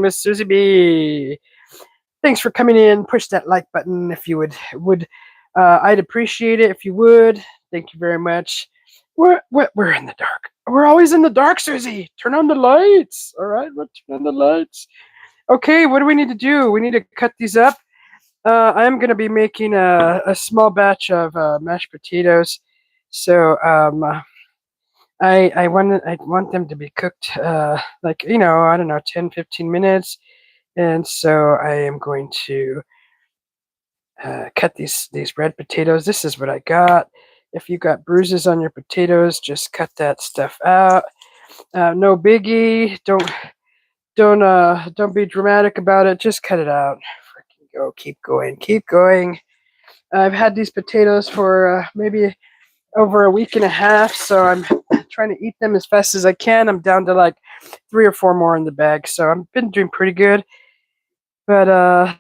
with Susie B. Thanks for coming in. Push that like button if you would. I'd appreciate it if you would. Thank you very much. We're in the dark. We're always in the dark, Susie. Turn on the lights. All right, let's turn on the lights. Okay, what do we need to do? We need to cut these up. I'm going to be making a small batch of mashed potatoes. So I want them to be cooked like, I don't know, 10, 15 minutes. And so I am going to cut these red potatoes. This is what I got. If you got bruises on your potatoes, just cut that stuff out. No biggie. Don't be dramatic about it. Just cut it out. Freaking go. Keep going. Keep going. I've had these potatoes for maybe over a week and a half, so I'm trying to eat them as fast as I can. I'm down to like 3 or 4 more in the bag, so I've been doing pretty good. But I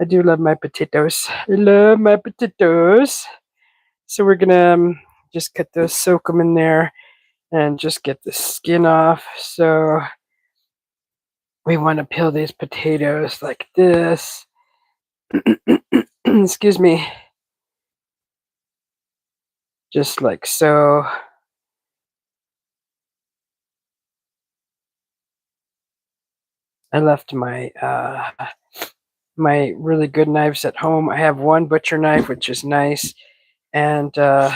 do love my potatoes. I love my potatoes. So we're gonna just cut those, soak them in there, and just get the skin off. So we want to peel these potatoes like this. Excuse me. Just like so. I left my my really good knives at home. I have one butcher knife, which is nice, and but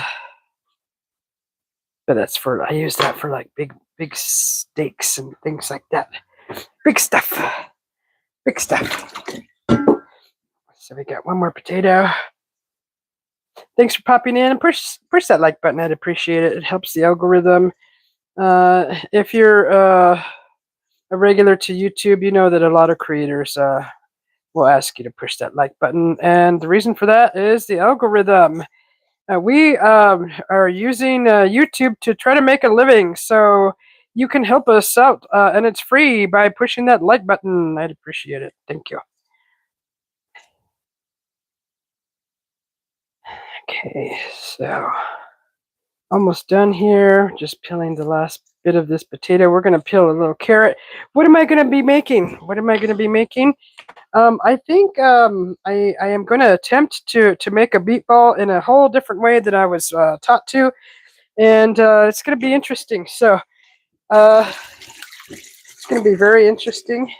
I use that for like big steaks and things like that. Big stuff. Big stuff. So we got one more potato. Thanks for popping in, and push that like button. I'd appreciate it. It helps the algorithm. If you're a regular to YouTube, you know that a lot of creators will ask you to push that like button, and the reason for that is the algorithm. We are using YouTube to try to make a living, so you can help us out, and it's free by pushing that like button. I'd appreciate it. Thank you. Okay, so almost done here. Just peeling the last bit of this potato. We're going to peel a little carrot. What am I going to be making? I think I am going to attempt to make a meatball in a whole different way than I was taught to, and it's going to be interesting. So it's going to be very interesting.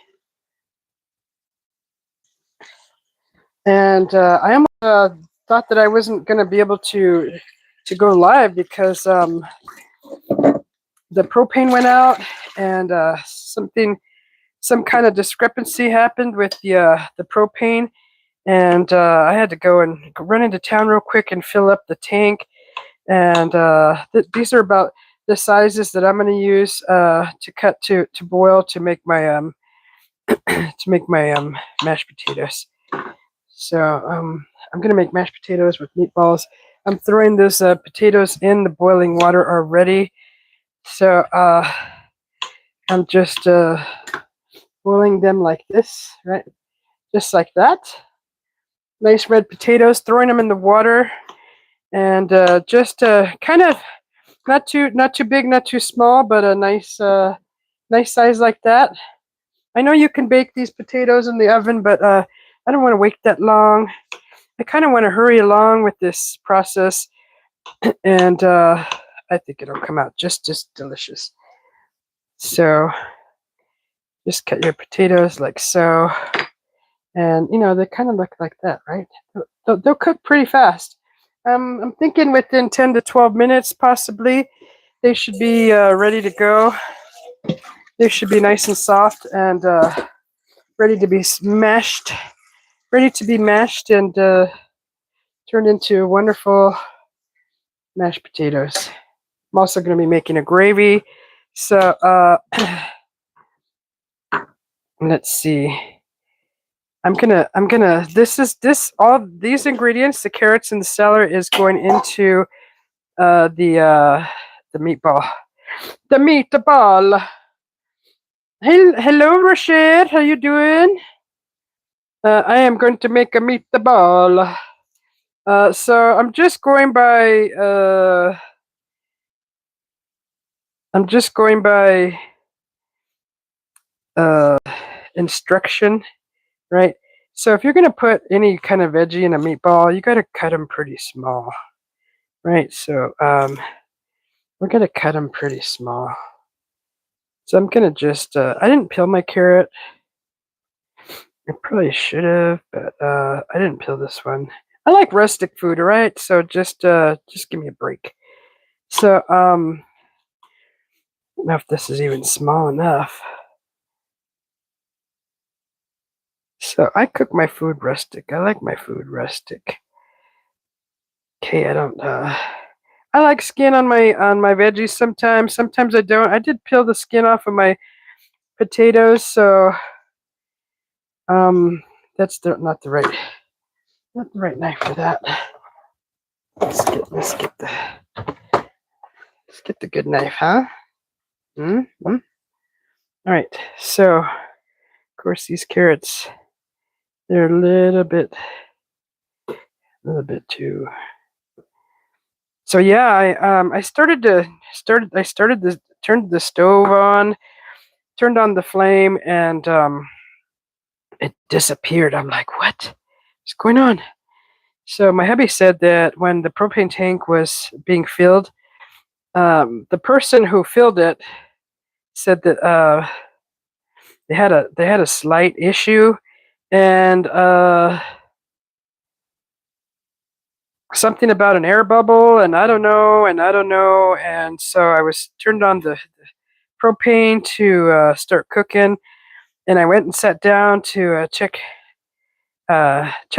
And I almost thought that I wasn't going to be able to go live because the propane went out, and some kind of discrepancy happened with the propane, and I had to go and run into town real quick and fill up the tank. And these are about the sizes that I'm going to use to cut to boil to make my mashed potatoes. So I'm going to make mashed potatoes with meatballs. I'm throwing those potatoes in the boiling water already. So I'm just boiling them like this, right? Just like that. Nice red potatoes, throwing them in the water, and just kind of not too big, not too small, but a nice size like that. I know you can bake these potatoes in the oven, but I don't want to wait that long. I kind of want to hurry along with this process, and I think it'll come out just delicious. So just cut your potatoes like so, and they kind of look like that, right? They'll cook pretty fast. I'm thinking within 10 to 12 minutes, possibly, they should be ready to go. They should be nice and soft and ready to be mashed. Ready to be mashed and turned into wonderful mashed potatoes. I'm also going to be making a gravy. So let's see. I'm gonna all these ingredients, the carrots and the celery, is going into the meatball. The meatball. Hey, hello, Rashid. How you doing? I am going to make a meatball. So I'm just going by instruction, right? So if you're going to put any kind of veggie in a meatball, you got to cut them pretty small, right? So we're going to cut them pretty small. So I'm going to just, I didn't peel my carrot. I probably should have, but I didn't peel this one. I like rustic food, all right? So just give me a break. So I don't know if this is even small enough. So I cook my food rustic. I like my food rustic. Okay, I don't. I like skin on my veggies sometimes. Sometimes I don't. I did peel the skin off of my potatoes, so that's not the right knife for that. Let's get the good knife, huh? Mm-hmm. All right. So, of course, these carrots, they're a little bit too. So yeah, I turned the stove on, turned on the flame, and it disappeared. I'm like, what's going on? So my hubby said that when the propane tank was being filled, the person who filled it said that they had a slight issue, and something about an air bubble, and I don't know, and so I was turned on the propane to start cooking, and I went and sat down to check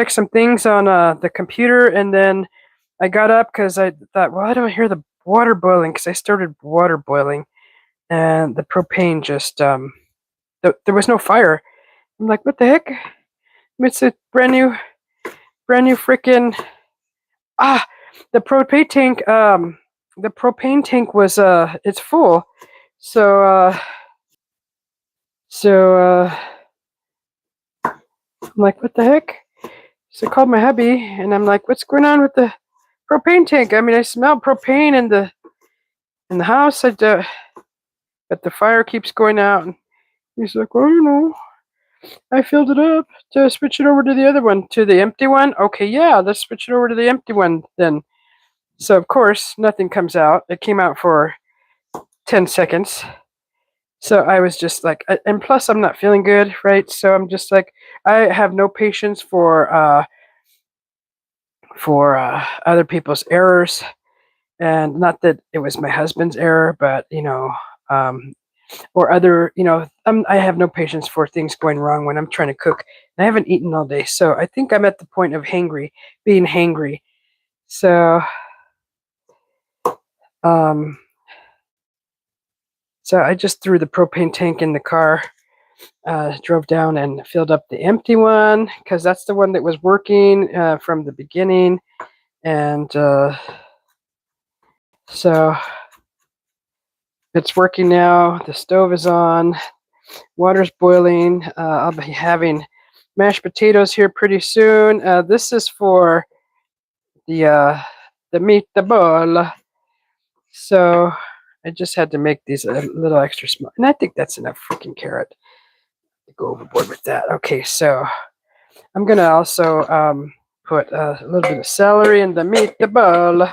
some things on the computer, and then I got up because I thought, well, I don't hear the water boiling because I started water boiling, and the propane just there was no fire. I'm like, what the heck? It's a brand new freaking ah the propane tank was it's full, so I'm like, what the heck? So I called my hubby, and I'm like, what's going on with the propane tank? I mean, I smell propane in the house, but the fire keeps going out. And he's like, well, you know, I filled it up to switch it over to the other one, to the empty one. Okay, yeah, let's switch it over to the empty one then. So of course, nothing comes out. It came out for 10 seconds. So I was just like, and plus I'm not feeling good, right? So I'm just like, I have no patience for other people's errors, and not that it was my husband's error, but or other, I have no patience for things going wrong when I'm trying to cook. And I haven't eaten all day, so I think I'm at the point of being hangry. So, um, so I just threw the propane tank in the car, drove down and filled up the empty one because that's the one that was working from the beginning, and so it's working now. The stove is on. Water's boiling. I'll be having mashed potatoes here pretty soon. This is for the meatball. So I just had to make these a little extra small, and I think that's enough freaking carrot to go overboard with that. Okay, so I'm gonna also put a little bit of celery in the meatball.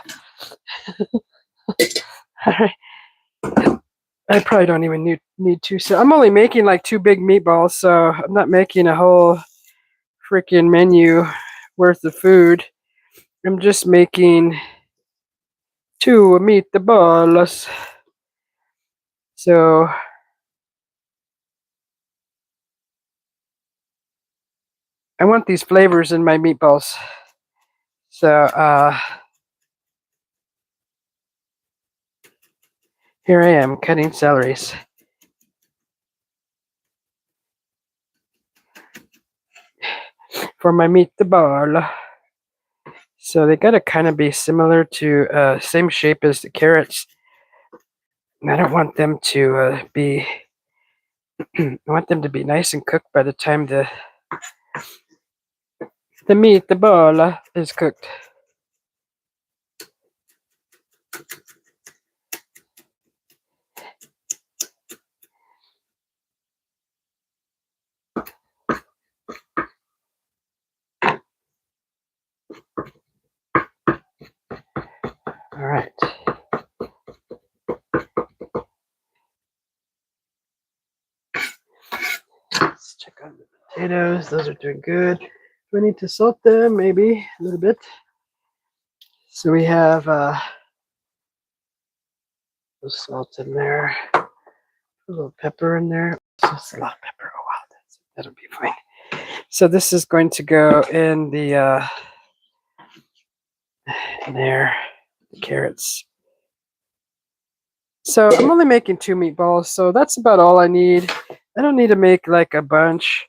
I probably don't even need two. So I'm only making like 2 big meatballs, so I'm not making a whole freaking menu worth of food. I'm just making 2 meatballs. So I want these flavors in my meatballs. So here I am cutting celeries. For my meatball. So they gotta kind of be similar to same shape as the carrots. And I don't want them to be. I want them to be nice and cooked by the time the meatball is cooked. check on the potatoes. Those are doing good. Do I need to salt them? Maybe a little bit. So we have the salt in there, a little pepper in there. Just a lot of pepper. Oh wow, that'll be fine. So this is going to go in the in there, the carrots. So I'm only making 2 meatballs, so that's about all I need. I don't need to make like a bunch.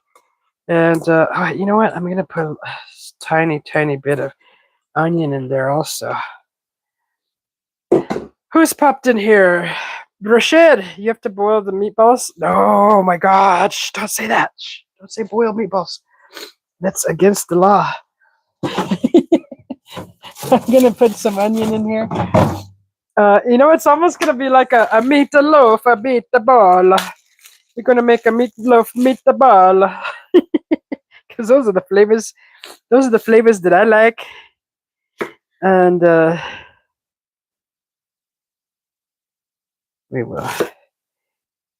And oh, you know what? I'm gonna put a tiny bit of onion in there also. Who's popped in here? Rashid, you have to boil the meatballs? No, oh my God! Shh, don't say that. Shh, don't say boiled meatballs. That's against the law. I'm gonna put some onion in here. You know, it's almost gonna be like a meatloaf, a meatball. We're gonna make a meatloaf meatball because those are the flavors. Those are the flavors that I like, and we will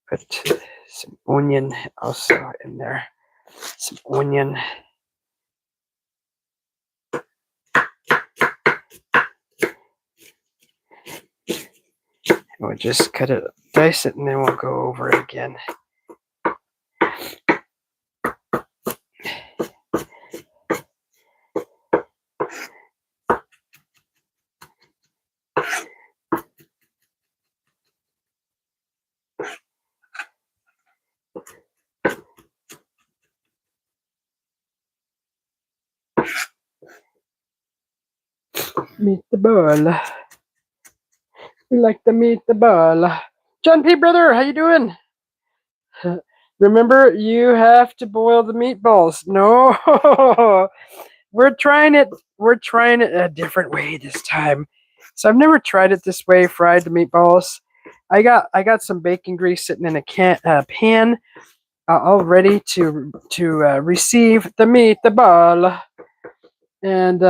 put some onion also in there. Some onion. And we'll just cut it, dice it, and then we'll go over it again. Meatball. We like the meatball. John P. Brother, how you doing? Remember, you have to boil the meatballs. No, we're trying it. We're trying it a different way this time. So I've never tried it this way, fried the meatballs. I got some bacon grease sitting in a pan, all ready to receive the meatball, and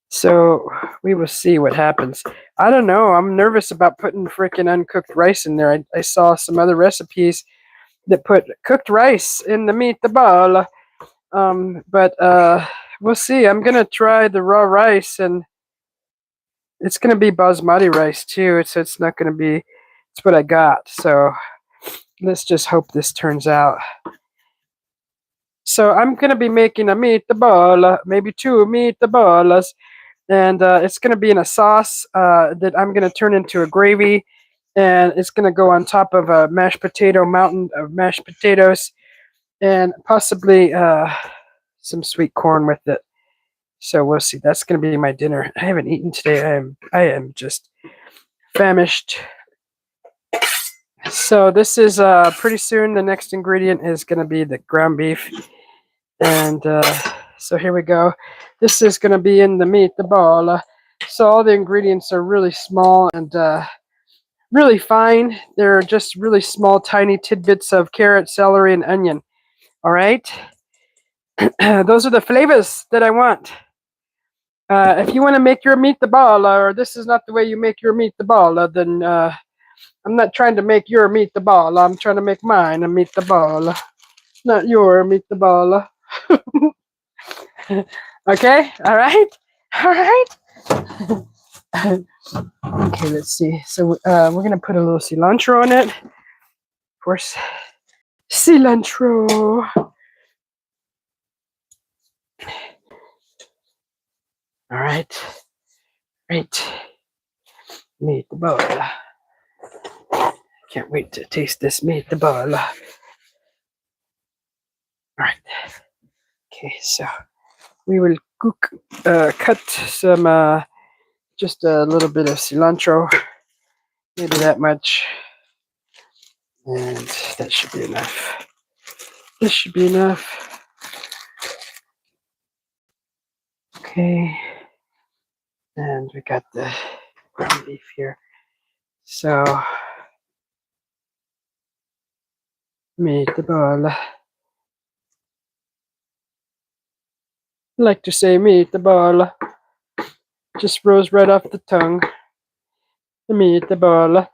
so we will see what happens. I don't know. I'm nervous about putting freaking uncooked rice in there. I saw some other recipes that put cooked rice in the meatball. But we'll see. I'm gonna try the raw rice, and it's gonna be basmati rice too. So it's not gonna be. It's what I got. So let's just hope this turns out. So I'm gonna be making a meatball, maybe 2 meatballs, and it's gonna be in a sauce that I'm gonna turn into a gravy, and it's gonna go on top of a mashed potato mountain of mashed potatoes, and possibly some sweet corn with it. So we'll see. That's gonna be my dinner. I haven't eaten today. I am just famished. So this is pretty soon. The next ingredient is gonna be the ground beef, and so here we go. This is gonna be in the meatball. So all the ingredients are really small and really fine. They're just really small, tiny tidbits of carrot, celery, and onion. All right. Those are the flavors that I want. If you want to make your meatball, or this is not the way you make your meatball, then I'm not trying to make your meatball. I'm trying to make mine a meatball, not your meatball. Okay, all right, all right. Okay, let's see. So we're gonna put a little cilantro on it. Of course, cilantro. All right, right. Meatball. Can't wait to taste this meatball. All right. Okay, so we will cut some, just a little bit of cilantro, maybe that much, and that should be enough. This should be enough. Okay, and we got the ground beef here. So, meatball. I like to say meatball. Just rose right off the tongue. The meatball.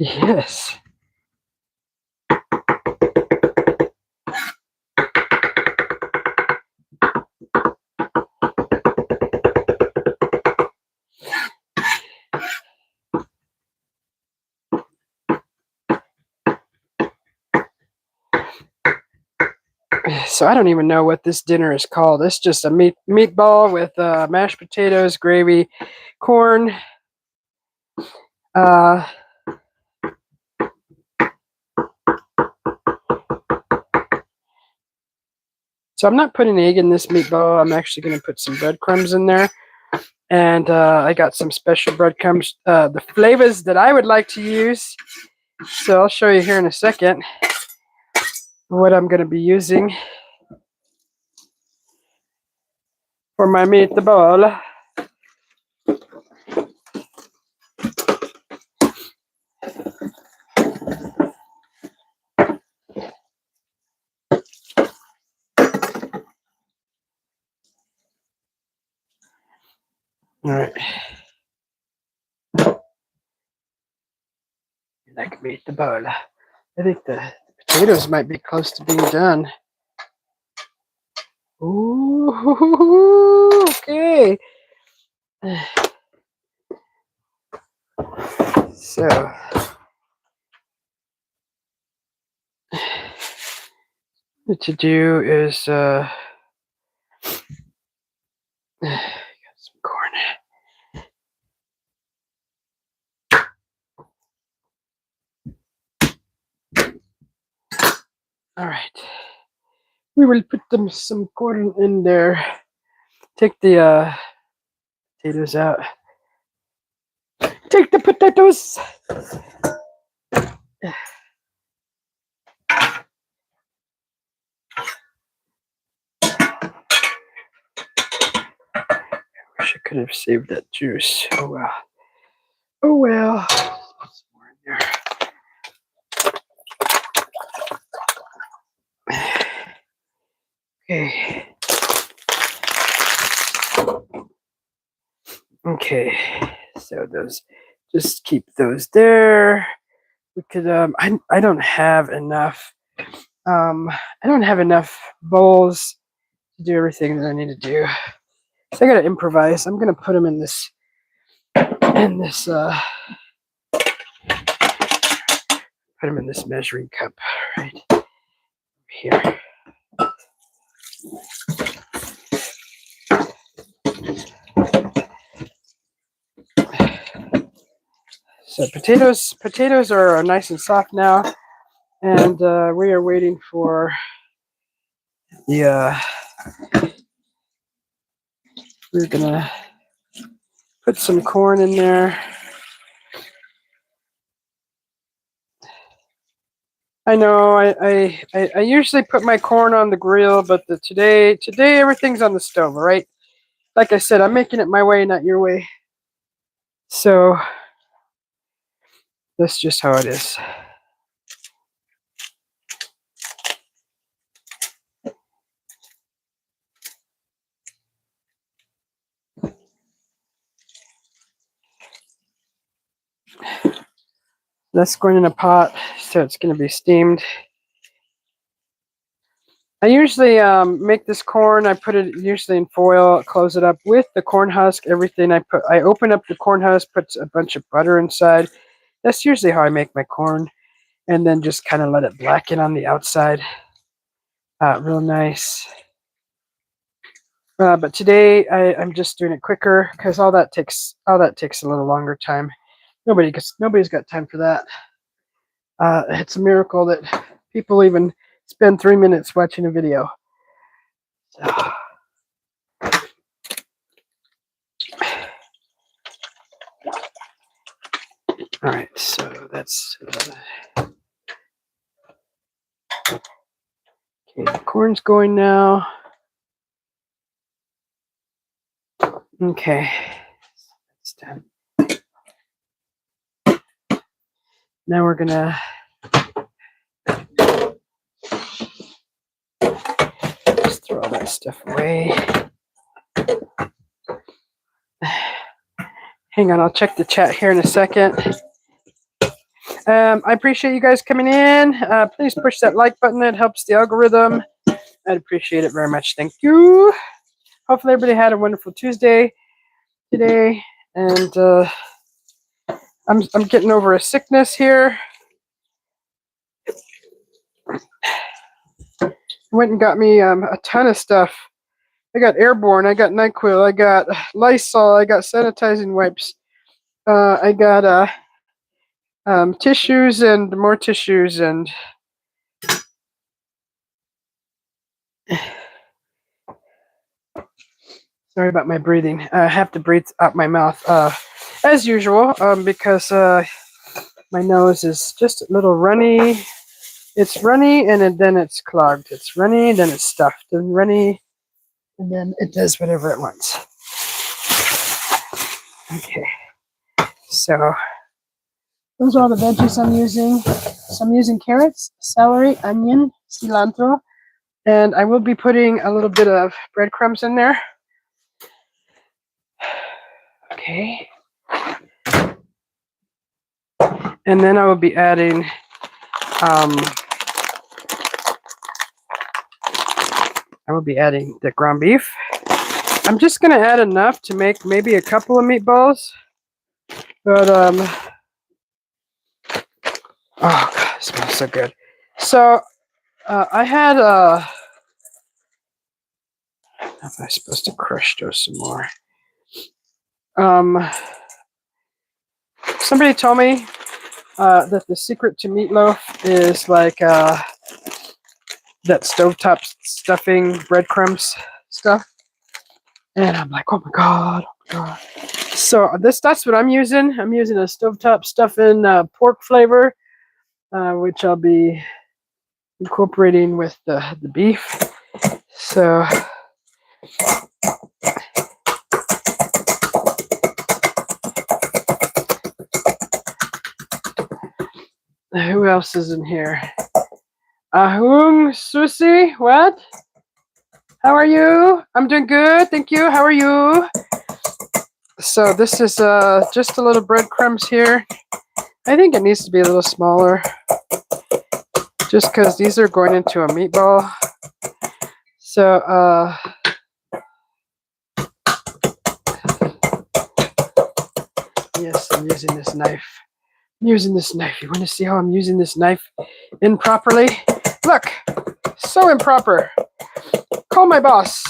Yes. So I don't even know what this dinner is called. It's just a meatball with mashed potatoes, gravy, corn. So I'm not putting egg in this meatball. I'm actually going to put some breadcrumbs in there. And I got some special breadcrumbs, the flavors that I would like to use. So I'll show you here in a second what I'm going to be using for my meatball. All right. Like meatball. I think the potatoes might be close to being done. Ooh, okay. So, what to do is got some corn. All right. We will put some corn in there. Take the potatoes out. Take the potatoes. Wish I could have saved that juice. Oh well. Oh well. Put some more in there. Okay. Okay. So those, just keep those there. We could. I don't have enough. I don't have enough bowls to do everything that I need to do. So I gotta improvise. I'm gonna put them in this. Put them in this measuring cup right here. So potatoes are nice and soft now, and we are waiting for the. We're gonna put some corn in there. I know I usually put my corn on the grill, but today everything's on the stove. All right, like I said, I'm making it my way, not your way. So that's just how it is. That's going in a pot, so it's going to be steamed. I usually make this corn. I put it usually in foil, close it up with the corn husk. Everything I open up the corn husk, put a bunch of butter inside. That's usually how I make my corn, and then just kind of let it blacken on the outside. Real nice. But today I'm just doing it quicker because all that takes a little longer time. Nobody's got time for that. It's a miracle that people even spend 3 minutes watching a video. So. All right, so that's okay. The corn's going now. Okay, it's done. Now we're gonna just throw all that stuff away. Hang on, I'll check the chat here in a second. I appreciate you guys coming in. Please push that like button. It helps the algorithm. I'd appreciate it very much. Thank you. Hopefully everybody had a wonderful Tuesday today. And I'm getting over a sickness here. Went and got me a ton of stuff. I got Airborne, I got NyQuil, I got Lysol, I got sanitizing wipes. I got tissues and more tissues and sorry about my breathing. I have to breathe out my mouth as usual because my nose is just a little runny. It's runny and then it's clogged. It's runny, then it's stuffed, and runny, and then it does whatever it wants. Okay, so those are all the veggies I'm using. So I'm using carrots, celery, onion, cilantro, and I will be putting a little bit of breadcrumbs in there. Okay. And then I will be adding the ground beef. I'm just going to add enough to make maybe a couple of meatballs. But, oh, God, it smells so good. So, I had, how am I supposed to crush those some more? Somebody told me that the secret to meatloaf is like that stovetop stuffing breadcrumbs stuff. And I'm like, oh my God. So that's what I'm using. I'm using a stovetop stuffing pork flavor, which I'll be incorporating with the beef. So who else is in here? Susie, what? How are you? I'm doing good, thank you. How are you? So this is just a little breadcrumbs here. I think it needs to be a little smaller, just because these are going into a meatball. So yes, I'm using this knife. You want to see how I'm using this knife improperly? Look, so improper. Call my boss.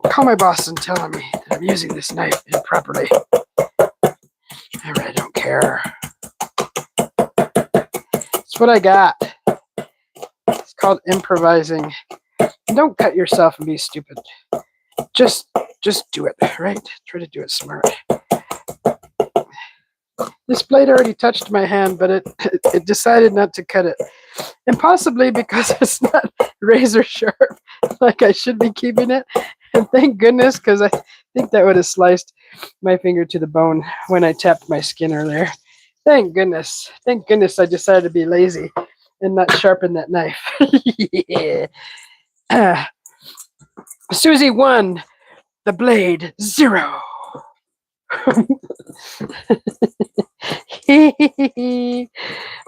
Call my boss and tell me that I'm using this knife improperly. I really don't care. It's what I got. It's called improvising. Don't cut yourself and be stupid. Just do it, right? Try to do it smart. This blade already touched my hand, but it decided not to cut it. And possibly because it's not razor sharp like I should be keeping it. And thank goodness, because I think that would have sliced my finger to the bone when I tapped my skin earlier. Thank goodness. Thank goodness I decided to be lazy and not sharpen that knife. Yeah. Susie 1, the blade 0.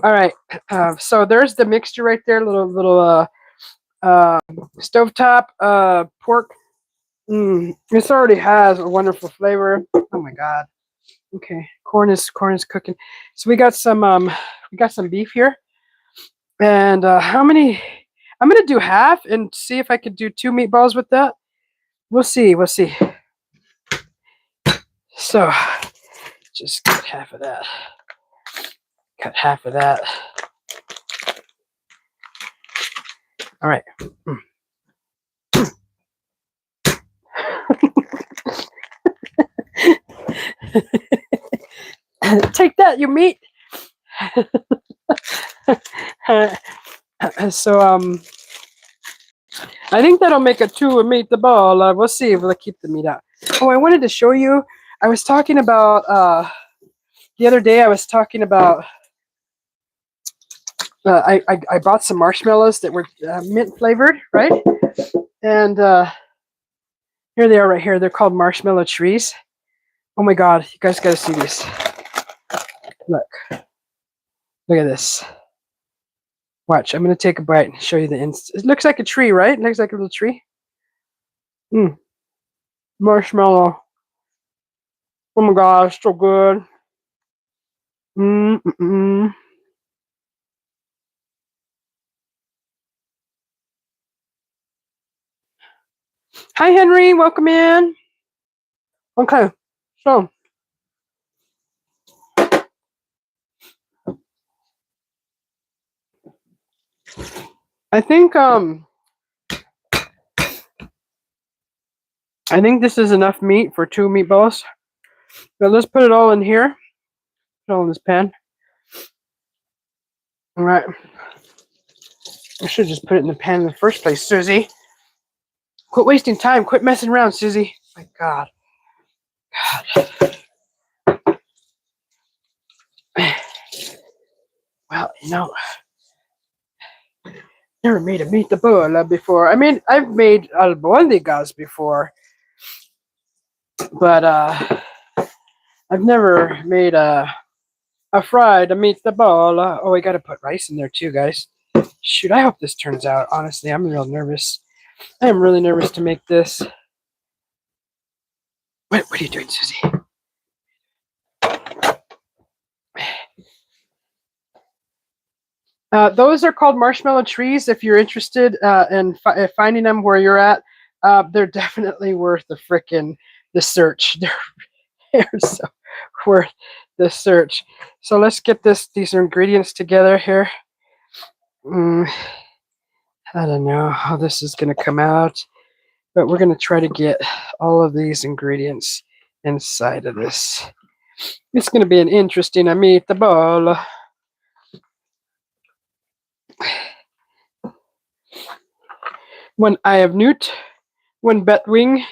All right, so there's the mixture right there. Little stovetop pork. This already has a wonderful flavor. Oh my God. Okay, corn is cooking. So we got some beef here, and how many? I'm gonna do half and see if I could do 2 meatballs with that. We'll see. So just cut half of that. Cut half of that. All right. Take that, you meat. So I think that'll make a 2 meatball. We'll see if we'll keep the meat out. Oh, I wanted to show you. I was talking about the other day. I was talking about I bought some marshmallows that were mint flavored, right? And here they are right here. They're called marshmallow trees. Oh my God, you guys got to see these. Look. Look at this. Watch, I'm going to take a bite and show you the It looks like a tree, right? It looks like a little tree. Marshmallow. Oh my gosh, so good. Hi, Henry. Welcome in. Okay, so I think this is enough meat for 2 meatballs. But let's put it all in here. Put it all in this pan. All right. I should just put it in the pan in the first place, Susie. Quit wasting time. Quit messing around, Susie. My God. Well, never made a meatball before. I mean, I've made albóndigas before, but I've never made a fried meatball. Oh, I gotta put rice in there too, guys. Shoot, I hope this turns out. Honestly, I'm real nervous. I am really nervous to make this. What are you doing, Susie? Those are called marshmallow trees. If you're interested in finding them where you're at, they're definitely worth the search. They're so worth the search. So let's get these ingredients together here. I don't know how this is going to come out, but we're going to try to get all of these ingredients inside of this. It's going to be an interesting meatball. One eye of newt, one bat wing.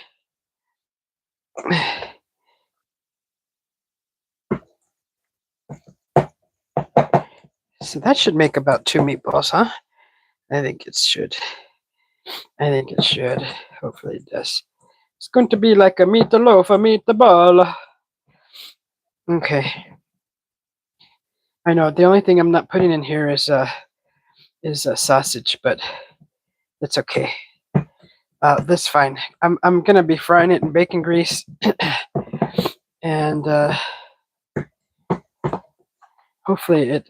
So that should make about 2 meatballs, huh? I think it should. Hopefully it does. It's going to be like a meatloaf, a meatball. Okay. I know the only thing I'm not putting in here is a sausage, but that's okay. That's fine. I'm gonna be frying it in bacon grease, and hopefully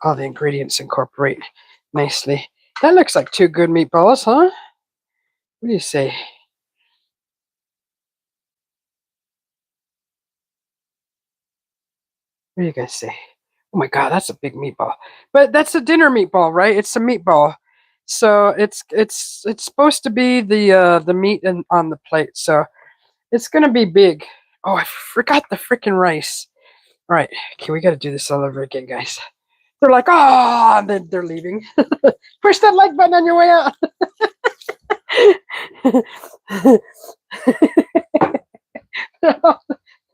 all the ingredients incorporate nicely. That looks like 2 good meatballs, huh? What do you say? What do you guys say? Oh my God, that's a big meatball. But that's a dinner meatball, right? It's a meatball, so it's supposed to be the meat on the plate. So it's gonna be big. Oh, I forgot the freaking rice. All right, okay, we got to do this all over again, guys. They're like, oh, and then they're leaving. Push that like button on your way out.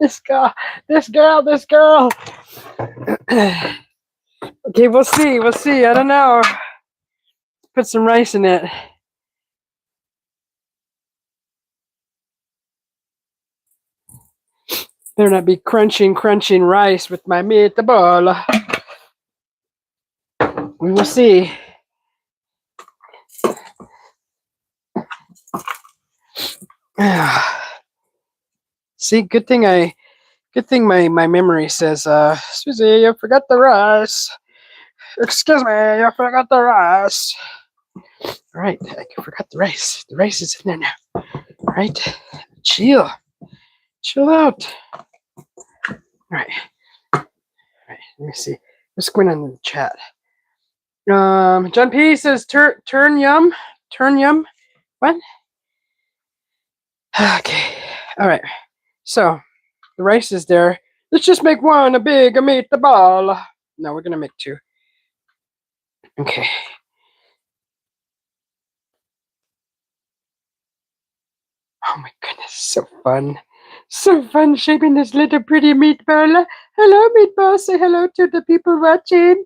This girl. Okay, we'll see. I don't know. Put some rice in it. Better not be crunching rice with my meatball. We will see. See, good thing my memory says, Susie, you forgot the rice. Excuse me, you forgot the rice. All right, I forgot the rice. The rice is in there now. All right, chill out. All right. Let me see. What's going on in the chat? John P says turn yum. What? Okay. All right. So the rice is there. Let's just make one a big meatball. No, we're gonna make 2. Okay. Oh my goodness, so fun. So fun shaping this little pretty meatball. Hello, meatball. Say hello to the people watching.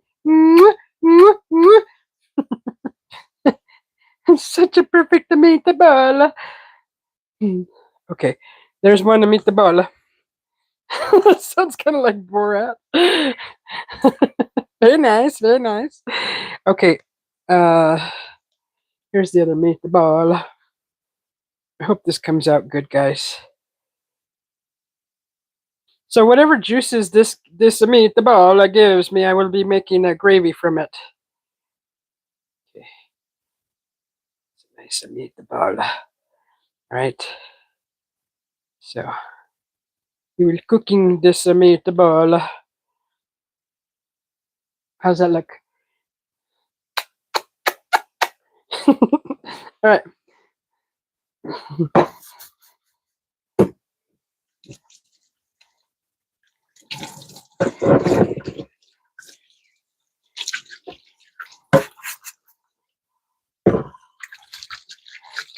Such a perfect meatball. Okay, there's one meatball. That sounds kind of like Borat. Very nice, very nice. Okay, here's the other meatball. I hope this comes out good, guys. So whatever juices this meatball gives me, I will be making a gravy from it. Okay, it's a nice meatball. All right. So we will cooking this meatball. How's that look? All right.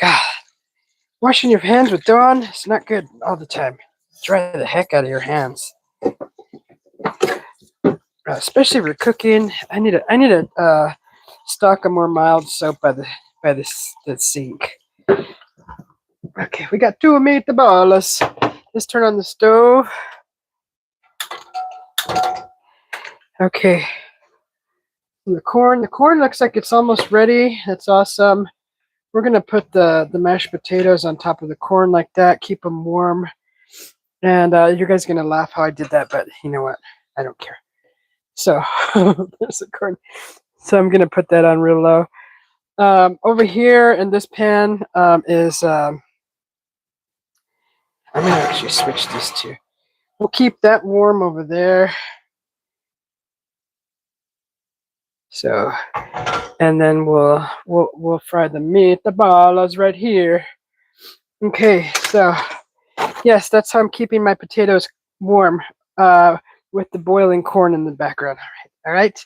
God, washing your hands with Dawn is not good all the time. Dry the heck out of your hands, especially if you're cooking. I need a stock a more mild soap by the sink. Okay, we got 2 meatballs. Let's turn on the stove. Okay. The corn looks like it's almost ready. That's awesome. We're gonna put the mashed potatoes on top of the corn like that. Keep them warm. And you guys are gonna laugh how I did that, but you know what? I don't care. So there's the corn. So I'm gonna put that on real low. Over here in this pan is I'm gonna actually switch this to. We'll keep that warm over there. So, and then we'll fry the meat. The balls right here. Okay, so yes, that's how I'm keeping my potatoes warm with the boiling corn in the background. All right.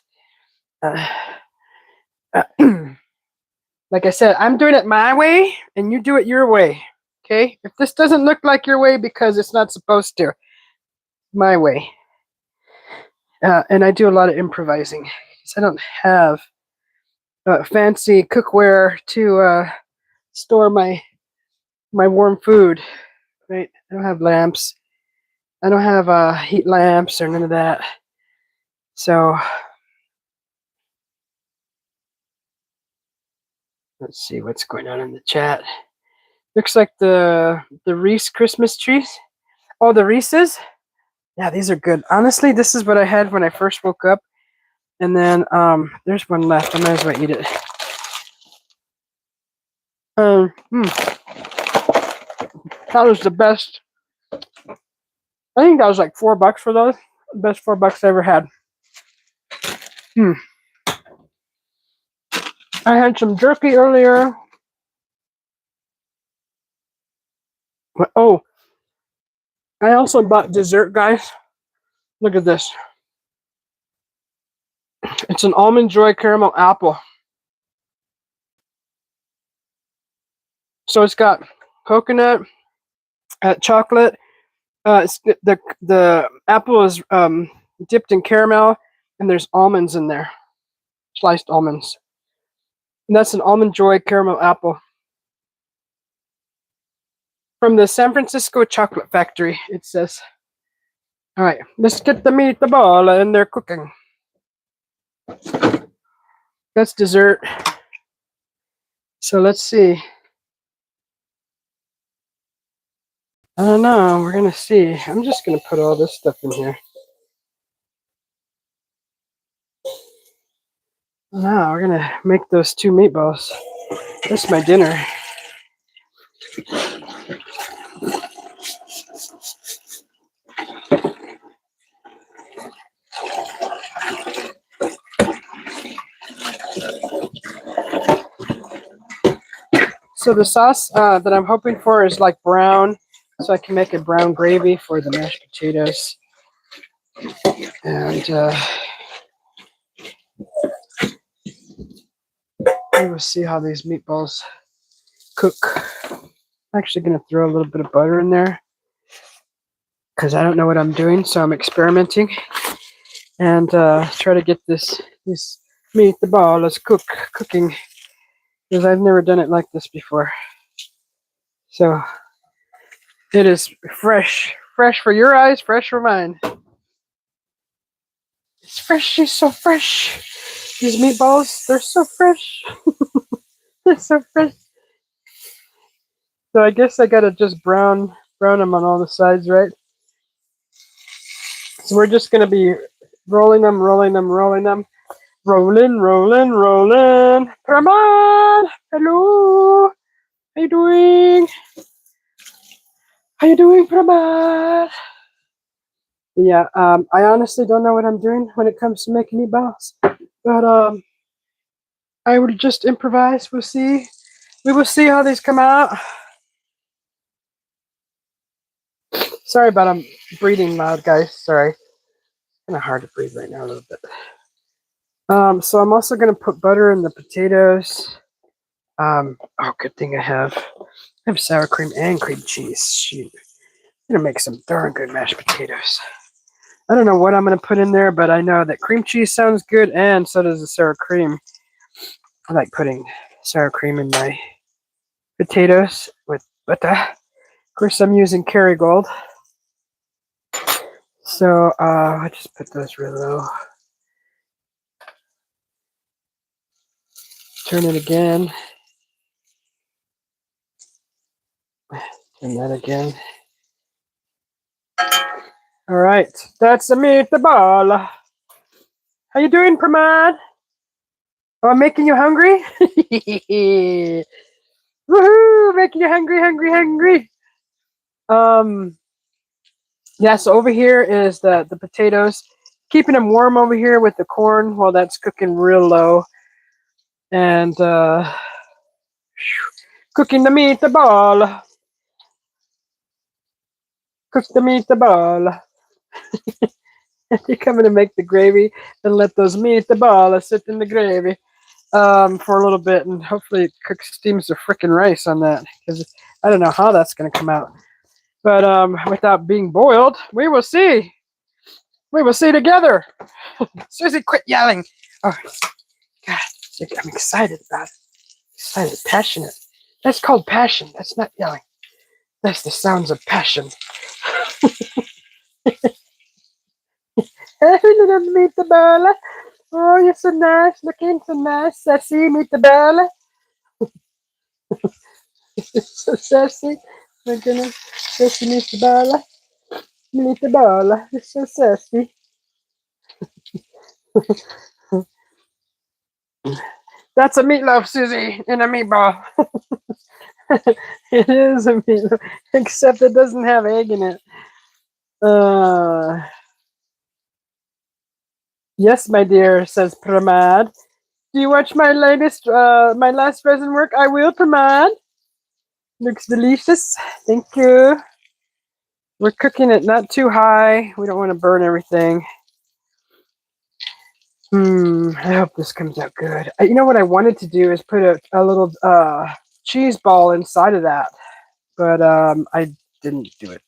Like I said, I'm doing it my way, and you do it your way. Okay. If this doesn't look like your way because it's not supposed to, my way. And I do a lot of improvising because I don't have fancy cookware to store my warm food. Right? I don't have lamps. I don't have heat lamps or none of that. So let's see what's going on in the chat. Looks like the Reese Christmas trees. Oh, the Reese's. Yeah, these are good. Honestly, this is what I had when I first woke up. And then there's one left. I might as well eat it. That was the best. I think that was like $4 for those. Best $4 I ever had. I had some jerky earlier. Oh, I also bought dessert, guys. Look at this. It's an Almond Joy caramel apple. So it's got coconut, chocolate. The apple is dipped in caramel, and there's almonds in there, sliced almonds. And that's an Almond Joy caramel apple from the San Francisco Chocolate Factory. It says. All right, let's get the meatball in there cooking. That's dessert. So let's see. I don't know. We're gonna see. I'm just gonna put all this stuff in here. Now we're gonna make those 2 meatballs. That's my dinner. So the sauce that I'm hoping for is like brown, so I can make a brown gravy for the mashed potatoes. And we'll see how these meatballs cook. I'm actually going to throw a little bit of butter in there because I don't know what I'm doing, so I'm experimenting and try to get these meatballs cooking because I've never done it like this before. So it is fresh Fresh for your eyes, fresh for mine. It's fresh. She's so fresh. These meatballs, they're so fresh. They're so fresh. So I guess I gotta just brown them on all the sides, right? So we're just gonna be rolling them. Rolling. Praman! Hello! How you doing? How you doing, Praman? Yeah, I honestly don't know what I'm doing when it comes to making meatballs. But I will just improvise. We'll see. We will see how these come out. Sorry about I'm breathing loud, guys. Sorry. Kind of hard to breathe right now a little bit. So I'm also gonna put butter in the potatoes. Oh, good thing I have sour cream and cream cheese. Shoot, I'm gonna make some darn good mashed potatoes. I don't know what I'm gonna put in there, but I know that cream cheese sounds good, and so does the sour cream. I like putting sour cream in my potatoes with butter. Of course, I'm using Kerrygold. So I just put those real low. Turn it again. Turn that again. All right, that's a meatball. How you doing, Pramad? Oh, I'm making you hungry? Woohoo! Making you hungry. Yeah, so over here is the potatoes. Keeping them warm over here with the corn while that's cooking real low. And cooking the meatball. Cook the meatball. You're coming to make the gravy and let those meatballs sit in the gravy for a little bit, and hopefully it cooks, steams the frickin' rice on that, because I don't know how that's going to come out. But without being boiled, we will see. We will see together. Susie, quit yelling. Oh, God, I'm excited about it. Excited, passionate. That's called passion. That's not yelling. That's the sounds of passion. Hey, little meatball. Oh, you're so nice. Looking so nice. Sassy meatball. So sassy. My goodness. Sassy meatball. Meatball. You're so sassy. That's a meatloaf, Susie, in a meatball. It is a meatloaf, except it doesn't have egg in it. Yes, my dear, says Pramad. Do you watch my my last resin work? I will, Pramad. Looks delicious. Thank you. We're cooking it not too high. We don't want to burn everything. I hope this comes out good. You know what I wanted to do is put a little cheese ball inside of that, but I didn't do it.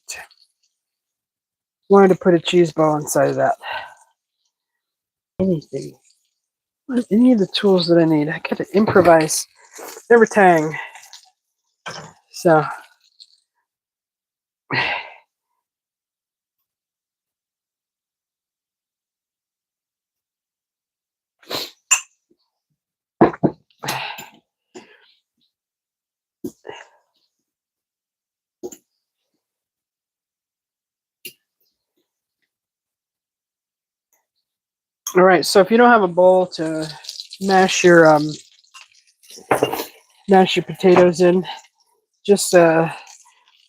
Wanted to put a cheese ball inside of that. Anything. Any of the tools that I need. I gotta improvise everything. So all right, so if you don't have a bowl to mash your potatoes in, just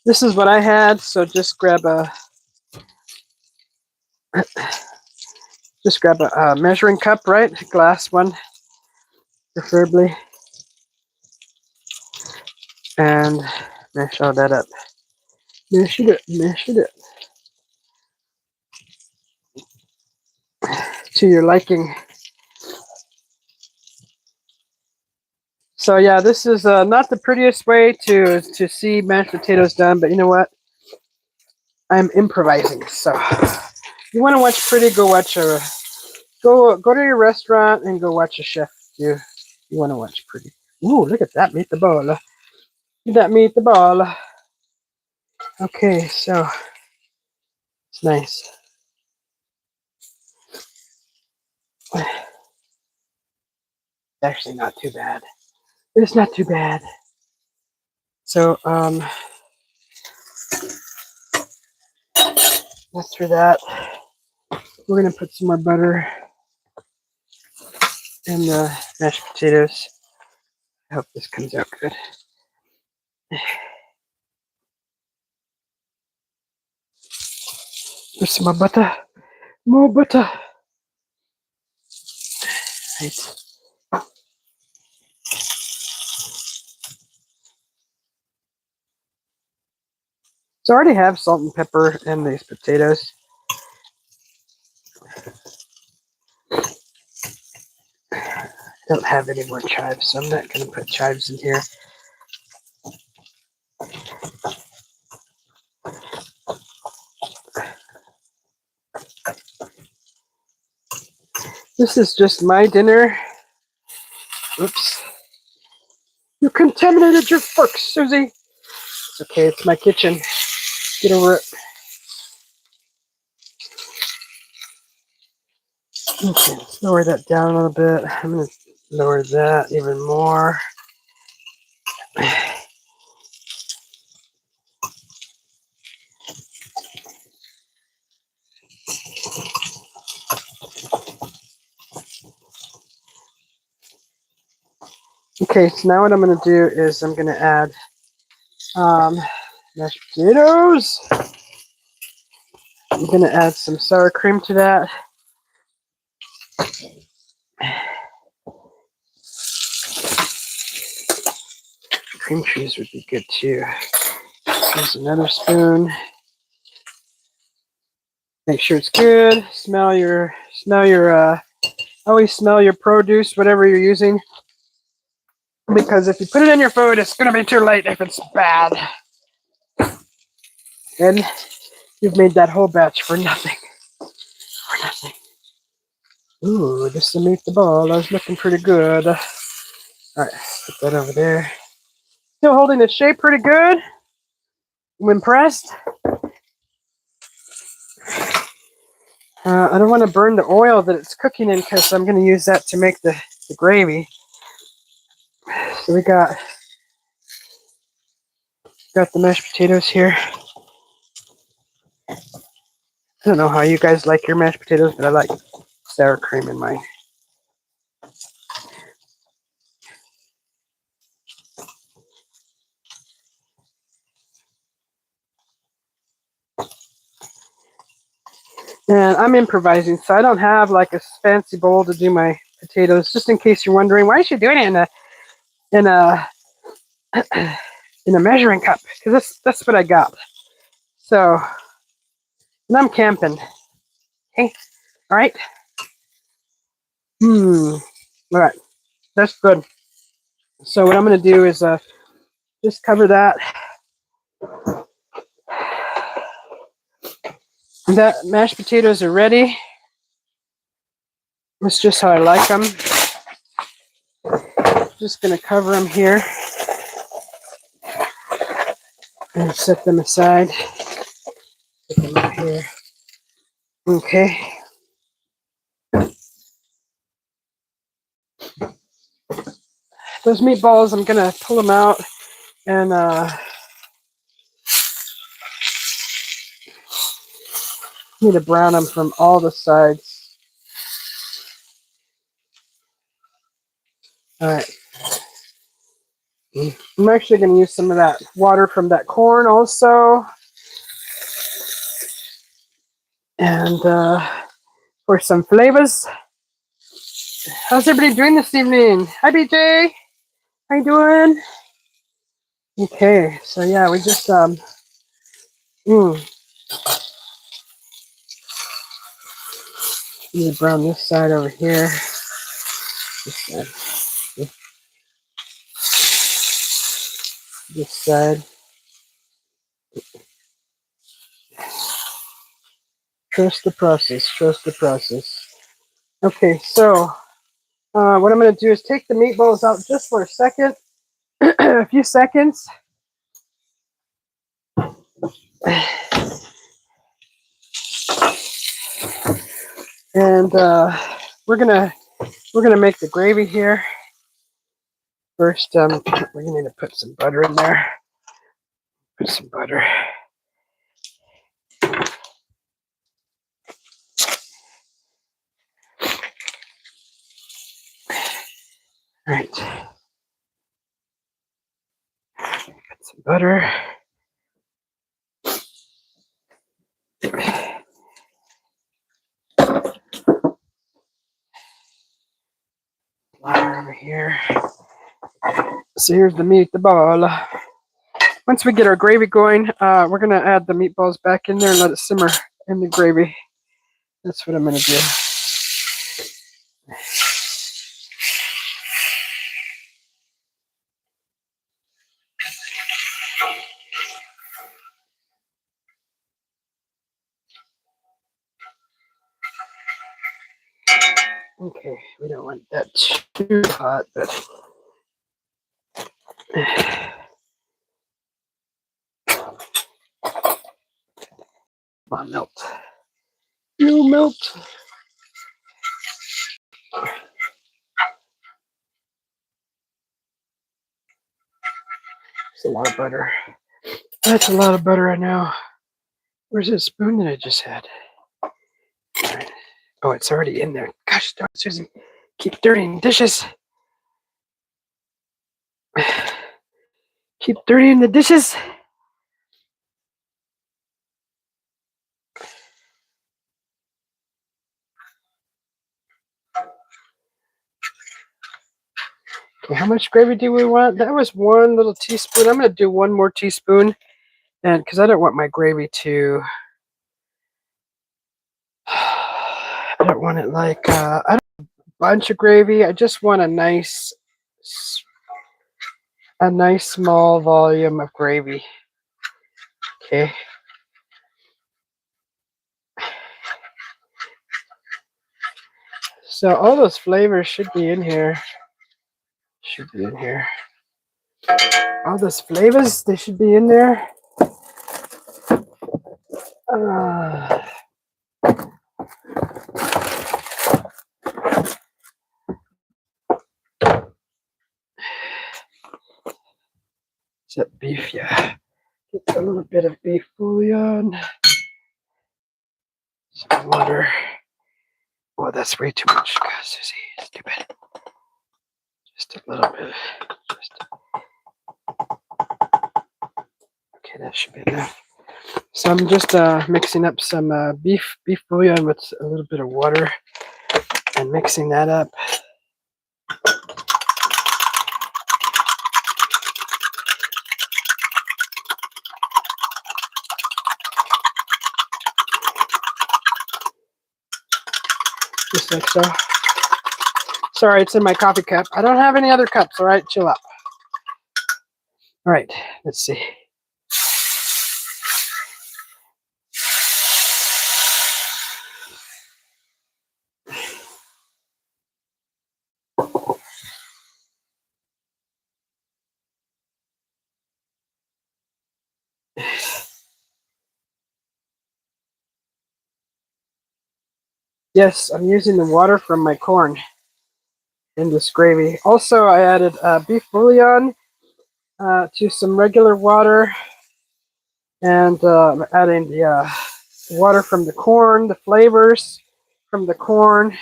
this is what I had, so just grab a measuring cup, right? A glass one, preferably, and mash all that up. Mash it to your liking. So yeah, this is not the prettiest way to see mashed potatoes done, but you know what? I'm improvising. So if you want to watch pretty, go watch go to your restaurant and go watch a chef. You want to watch pretty. Ooh, look at that meatball. Look at that meatball. Okay, so Nice. Actually not too bad. It's not too bad. So, after that, we're going to put some more butter in the mashed potatoes. I hope this comes out good. There's some more butter. More butter. Right. So I already have salt and pepper in these potatoes. I don't have any more chives, so I'm not going to put chives in here. This is just my dinner. Oops. You contaminated your forks, Susie. It's okay, it's my kitchen. Get over it. Okay, let's lower that down a little bit. I'm going to lower that even more. Okay, so now what I'm going to do is I'm going to add mashed potatoes. I'm going to add some sour cream to that. Cream cheese would be good too. Here's another spoon. Make sure it's good. Always smell your produce, whatever you're using. Because if you put it in your food, it's going to be too late if it's bad. And you've made that whole batch for nothing. For nothing. Ooh, this is a meatball. I was looking pretty good. Alright, put that over there. Still holding the shape pretty good. I'm impressed. I don't want to burn the oil that it's cooking in because I'm going to use that to make the gravy. So we got the mashed potatoes here. I don't know how you guys like your mashed potatoes, but I like sour cream in mine. And I'm improvising, so I don't have like a fancy bowl to do my potatoes. Just in case you're wondering, why is she doing it in a measuring cup? Because that's what I got. So, and I'm camping. Okay, all right. All right, that's good. So what I'm going to do is just cover that. That mashed potatoes are ready. That's just how I like them. Just going to cover them here and set them aside. Put them out here. Okay. Those meatballs, I'm going to pull them out and need to brown them from all the sides. All right. I'm actually going to use some of that water from that corn also. And for some flavors. How's everybody doing this evening? Hi, BJ. How you doing? Okay, so yeah, we just need to brown this side over here. This side. This side. Trust the process. Trust the process. Okay, so what I'm going to do is take the meatballs out just for a second, a few seconds. And we're gonna make the gravy here. First, we're gonna need to put some butter in there. Put some butter. All right. Put some butter. Flour over here. So here's the meatball. Once we get our gravy going, we're gonna add the meatballs back in there and let it simmer in the gravy. That's what I'm gonna do. Okay, we don't want that too hot, but come on, melt. You melt. It's a lot of butter. That's a lot of butter right now. Where's that spoon that I just had? All right. Oh, it's already in there. Gosh darn, Susie. Keep dirtying dishes. Keep dirtying the dishes. Okay, how much gravy do we want? That was 1 little teaspoon. I'm going to do 1 more teaspoon. And because I don't want my gravy to... I don't want it like... I don't want a bunch of gravy. I just want a nice small volume of gravy. Okay. So all those flavors should be in here. Should be in here. All those flavors, they should be in there. Is that beef? Yeah. Get a little bit of beef bouillon. Some water. Oh, that's way too much, Susie. Stupid. Just a little bit. Okay, that should be enough. So I'm just mixing up some beef bouillon with a little bit of water and mixing that up. Just like so. Sorry, it's in my coffee cup. I don't have any other cups, all right? Chill out. All right, let's see. Yes, I'm using the water from my corn in this gravy. Also, I added beef bouillon to some regular water, and I'm adding the water from the corn, the flavors from the corn.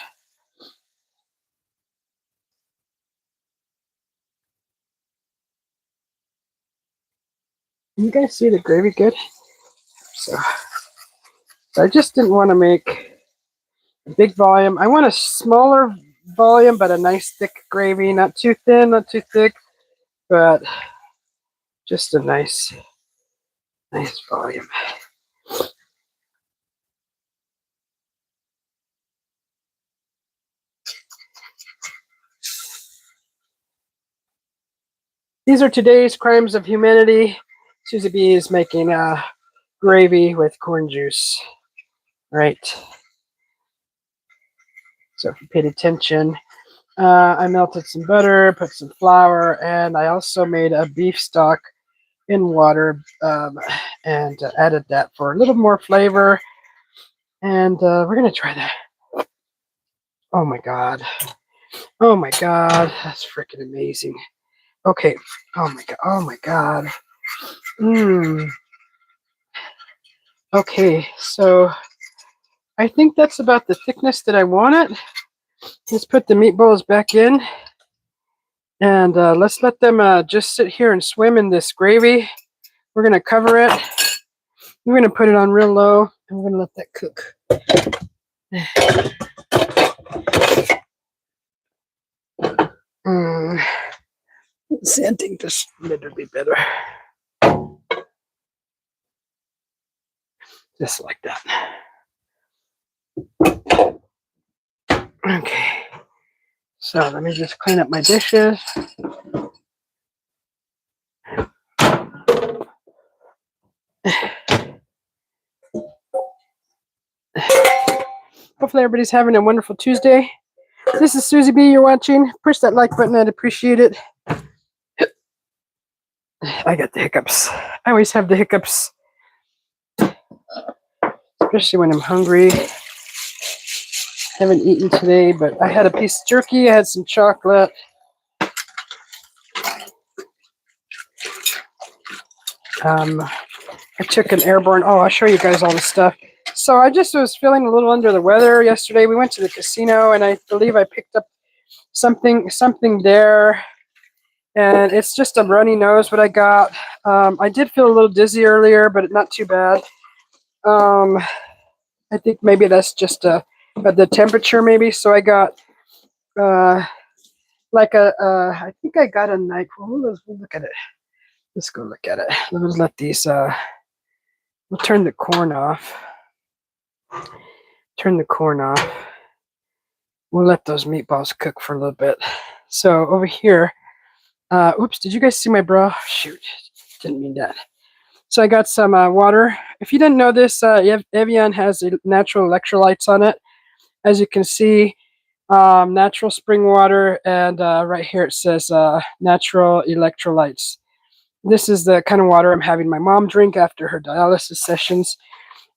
Can you guys see the gravy good? So I just didn't want to make a big volume. I want a smaller volume, but a nice thick gravy. Not too thin, not too thick, but just a nice volume. These are today's crimes of humanity. Susie B is making gravy with corn juice. Right. So if you paid attention, I melted some butter, put some flour, and I also made a beef stock in water and added that for a little more flavor. And we're going to try that. Oh my god. Oh my god. That's freaking amazing. Okay. Oh my god. Oh my god. Mmm. Okay, so I think that's about the thickness that I want it. Let's put the meatballs back in, and let's let them just sit here and swim in this gravy. We're going to cover it. We're going to put it on real low, and we're going to let that cook. Sanding just a little bit better. Just like that. Okay. So let me just clean up my dishes. Hopefully everybody's having a wonderful Tuesday. This is Susie B. You're watching. Push that like button. I'd appreciate it. I got the hiccups. I always have the hiccups. Especially when I'm hungry. Haven't eaten today, but I had a piece of jerky. I had some chocolate. I took an airborne. Oh, I'll show you guys all the stuff. So I just was feeling a little under the weather yesterday. We went to the casino, and I believe I picked up something there. And it's just a runny nose what I got. I did feel a little dizzy earlier, but not too bad. I think maybe that's just the temperature maybe. So I got like I think I got a night. Let's look at it. Let's go look at it. Let's let these, we'll turn the corn off. Turn the corn off. We'll let those meatballs cook for a little bit. So over here, oops, did you guys see my bra? Shoot, didn't mean that. So I got some water. If you didn't know this, Evian has natural electrolytes on it. As you can see, natural spring water, and right here it says natural electrolytes. This is the kind of water I'm having my mom drink after her dialysis sessions.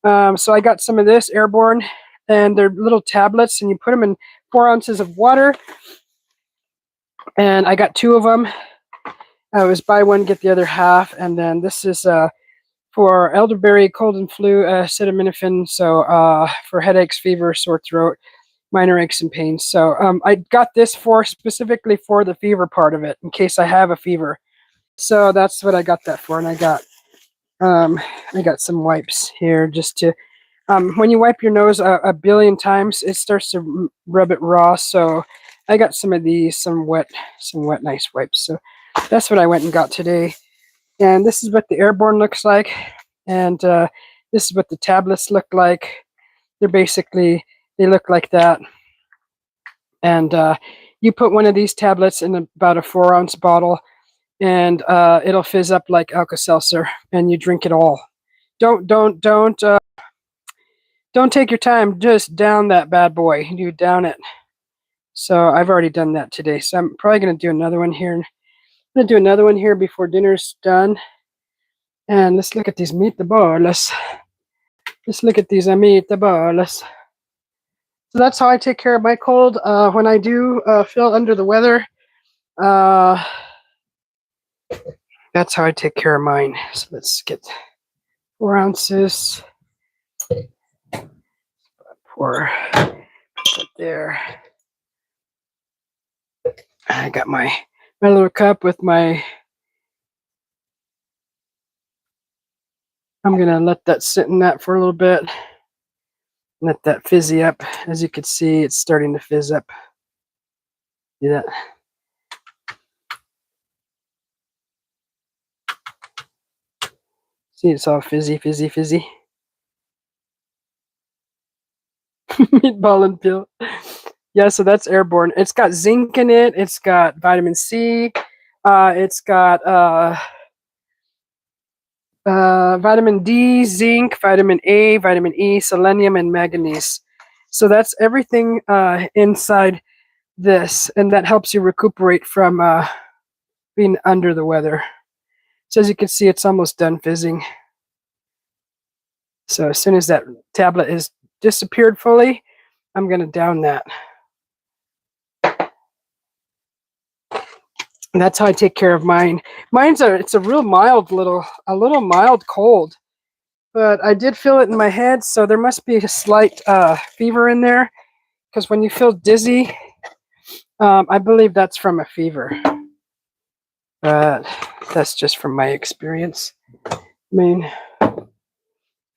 So I got some of this airborne, and they're little tablets, and you put them in 4 ounces of water. And I got 2 of them. I was buy one, get the other half. And then this is for elderberry, cold and flu, acetaminophen. So for headaches, fever, sore throat, minor aches and pains. So I got this specifically for the fever part of it, in case I have a fever. So that's what I got that for. And I got some wipes here just to, when you wipe your nose a billion times, it starts to rub it raw. So I got some of these, some wet nice wipes. So that's what I went and got today. And this is what the airborne looks like. And this is what the tablets look like. They look like that. And you put one of these tablets in about a 4-ounce bottle, and it'll fizz up like Alka-Seltzer, and you drink it all. Don't take your time. Just down that bad boy. You down it. So I've already done that today. So I'm probably going to do another one here. I'm going to do another one here before dinner's done. And let's look at these meatballs. Let's look at these meatballs. So that's how I take care of my cold. When I do feel under the weather, that's how I take care of mine. So let's get 4 ounces. Pour it there. I got my little cup with my. I'm gonna let that sit in that for a little bit. Let that fizzy up. As you can see, it's starting to fizz up. See that? See, it's all fizzy. Meatball and pill. Yeah, so that's airborne. It's got zinc in it. It's got vitamin C. It's got vitamin D, zinc, vitamin A, vitamin E, selenium, and manganese. So that's everything inside this, and that helps you recuperate from being under the weather. So as you can see, it's almost done fizzing. So as soon as that tablet is disappeared fully, I'm going to down that. And that's how I take care of mine. It's a a little mild cold, but I did feel it in my head, so there must be a slight fever in there. Because when you feel dizzy, I believe that's from a fever. But that's just from my experience. I mean,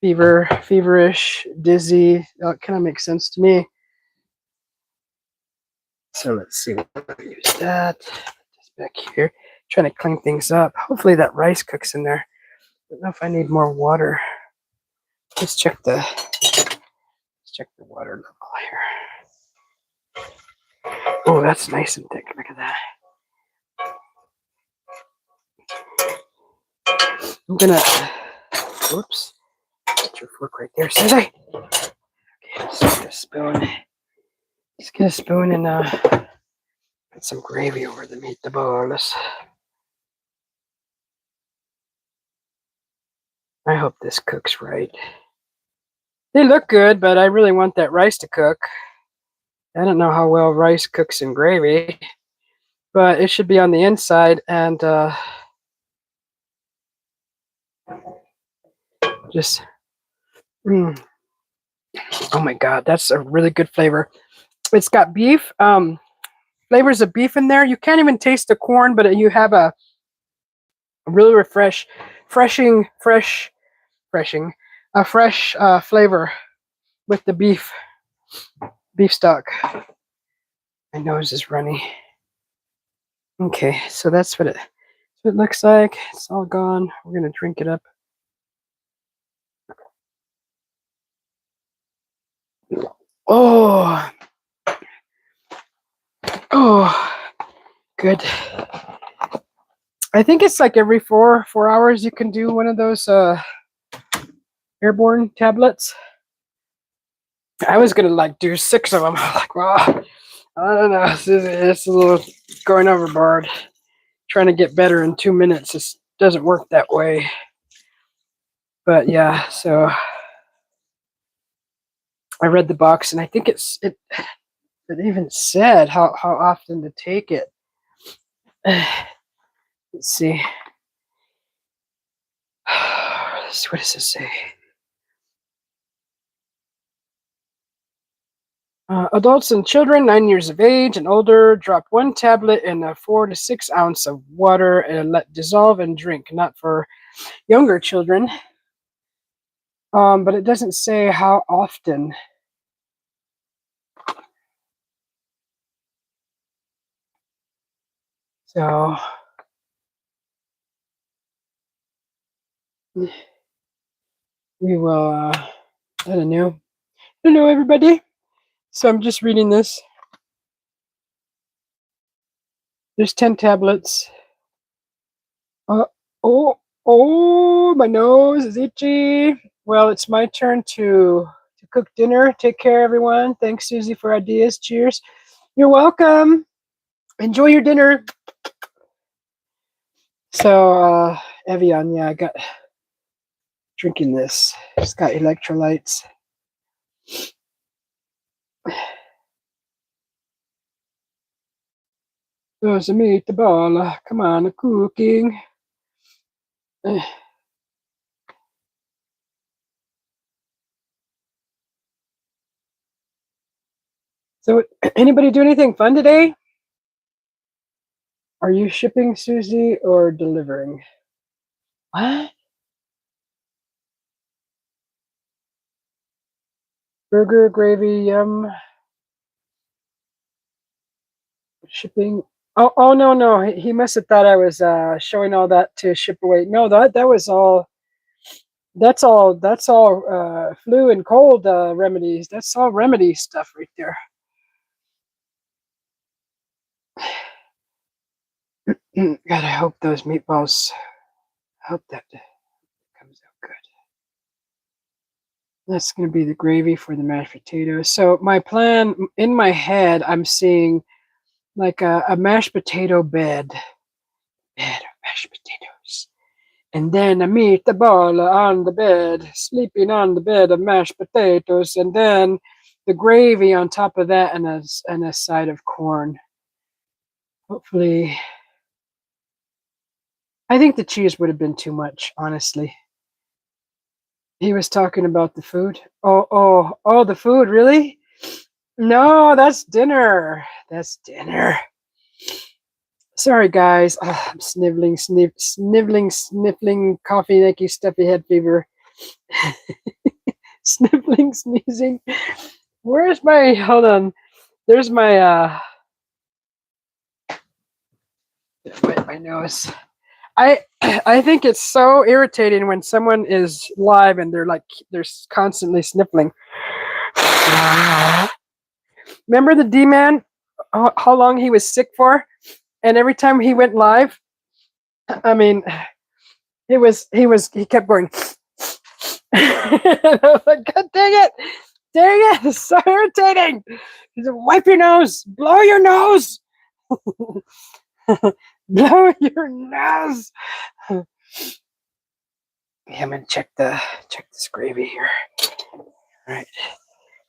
feverish, dizzy, that kind of makes sense to me. So let's see, we'll use that. Just back here, trying to clean things up. Hopefully that rice cooks in there. I don't know if I need more water. Let's check the water level here. Oh, that's nice and thick. Look at that. I'm gonna. Whoops. Put your fork right there, Susie. Okay, let's get a spoon. Let's get a spoon and put some gravy over the meatballs. I hope this cooks right. They look good, but I really want that rice to cook. I don't know how well rice cooks in gravy, but it should be on the inside and just. Oh my God, that's a really good flavor. It's got beef, flavors of beef in there. You can't even taste the corn, but you have a really freshing a fresh flavor with the beef stock. My nose is runny. Okay, so that's what it looks like. It's all gone. We're gonna drink it up. Oh, good. I think it's like every 4 hours you can do one of those airborne tablets. I was gonna like do 6 of them. Like, well, I don't know. This is a little going overboard. Trying to get better in 2 minutes. It doesn't work that way. But yeah, so I read the box, and I think it even said how often to take it. Let's see. What does it say? Adults and children 9 years of age and older, drop 1 tablet in a 4 to 6 ounce of water and let dissolve and drink. Not for younger children. But it doesn't say how often. So we will. I don't know. Hello, everybody. So I'm just reading this. There's 10 tablets. Oh, my nose is itchy. Well, it's my turn to cook dinner. Take care, everyone. Thanks, Susie, for ideas. Cheers. You're welcome. Enjoy your dinner. So, Evian, yeah, I got drinking this. It's got electrolytes. There's a meatball. Come on, cooking. So, anybody do anything fun today? Are you shipping, Susie, or delivering? What? Burger, gravy, yum. Shipping. Oh no. He must have thought I was showing all that to ship away. No, that was all. That's all flu and cold remedies. That's all remedy stuff right there. God, I hope those meatballs. I hope that comes out good. That's going to be the gravy for the mashed potatoes. So my plan in my head, I'm seeing like a mashed potato bed of mashed potatoes, and then a meatball on the bed, sleeping on the bed of mashed potatoes, and then the gravy on top of that, and a side of corn. Hopefully I think the cheese would have been too much, honestly. He was talking about the food. Oh, the food, really? No, that's dinner. That's dinner. Sorry, guys. I'm sniffling, coffee, achy, stuffy head fever. Sniffling, sneezing. Where's my, hold on. There's my, wet my nose. I think it's so irritating when someone is live and they're constantly sniffling. Remember the D-Man? How long he was sick for? And every time he went live, I mean, he kept going. I was like, God dang it, it's so irritating. He said, wipe your nose, blow your nose, blow your nose. Yeah, I'm gonna check this gravy here. All right,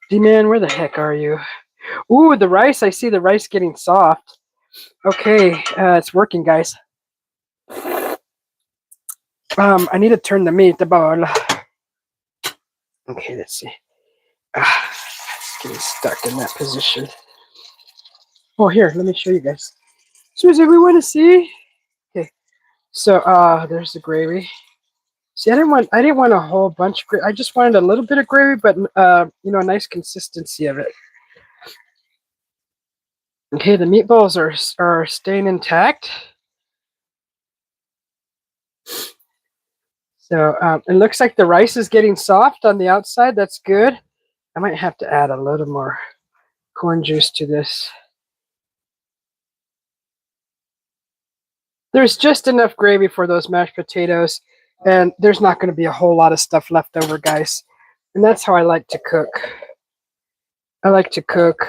D-Man, where the heck are you? Ooh, the rice. I see the rice getting soft. Okay, it's working, guys. I need to turn the meatball. Okay, let's see. It's getting stuck in that position. Oh, here, let me show you guys. Susie, we want to see. Okay, so there's the gravy. See, I didn't want a whole bunch of gravy. I just wanted a little bit of gravy, but a nice consistency of it. Okay, the meatballs are staying intact. So it looks like the rice is getting soft on the outside. That's good. I might have to add a little more corn juice to this. There's just enough gravy for those mashed potatoes, and there's not going to be a whole lot of stuff left over, guys. And that's how I like to cook. I like to cook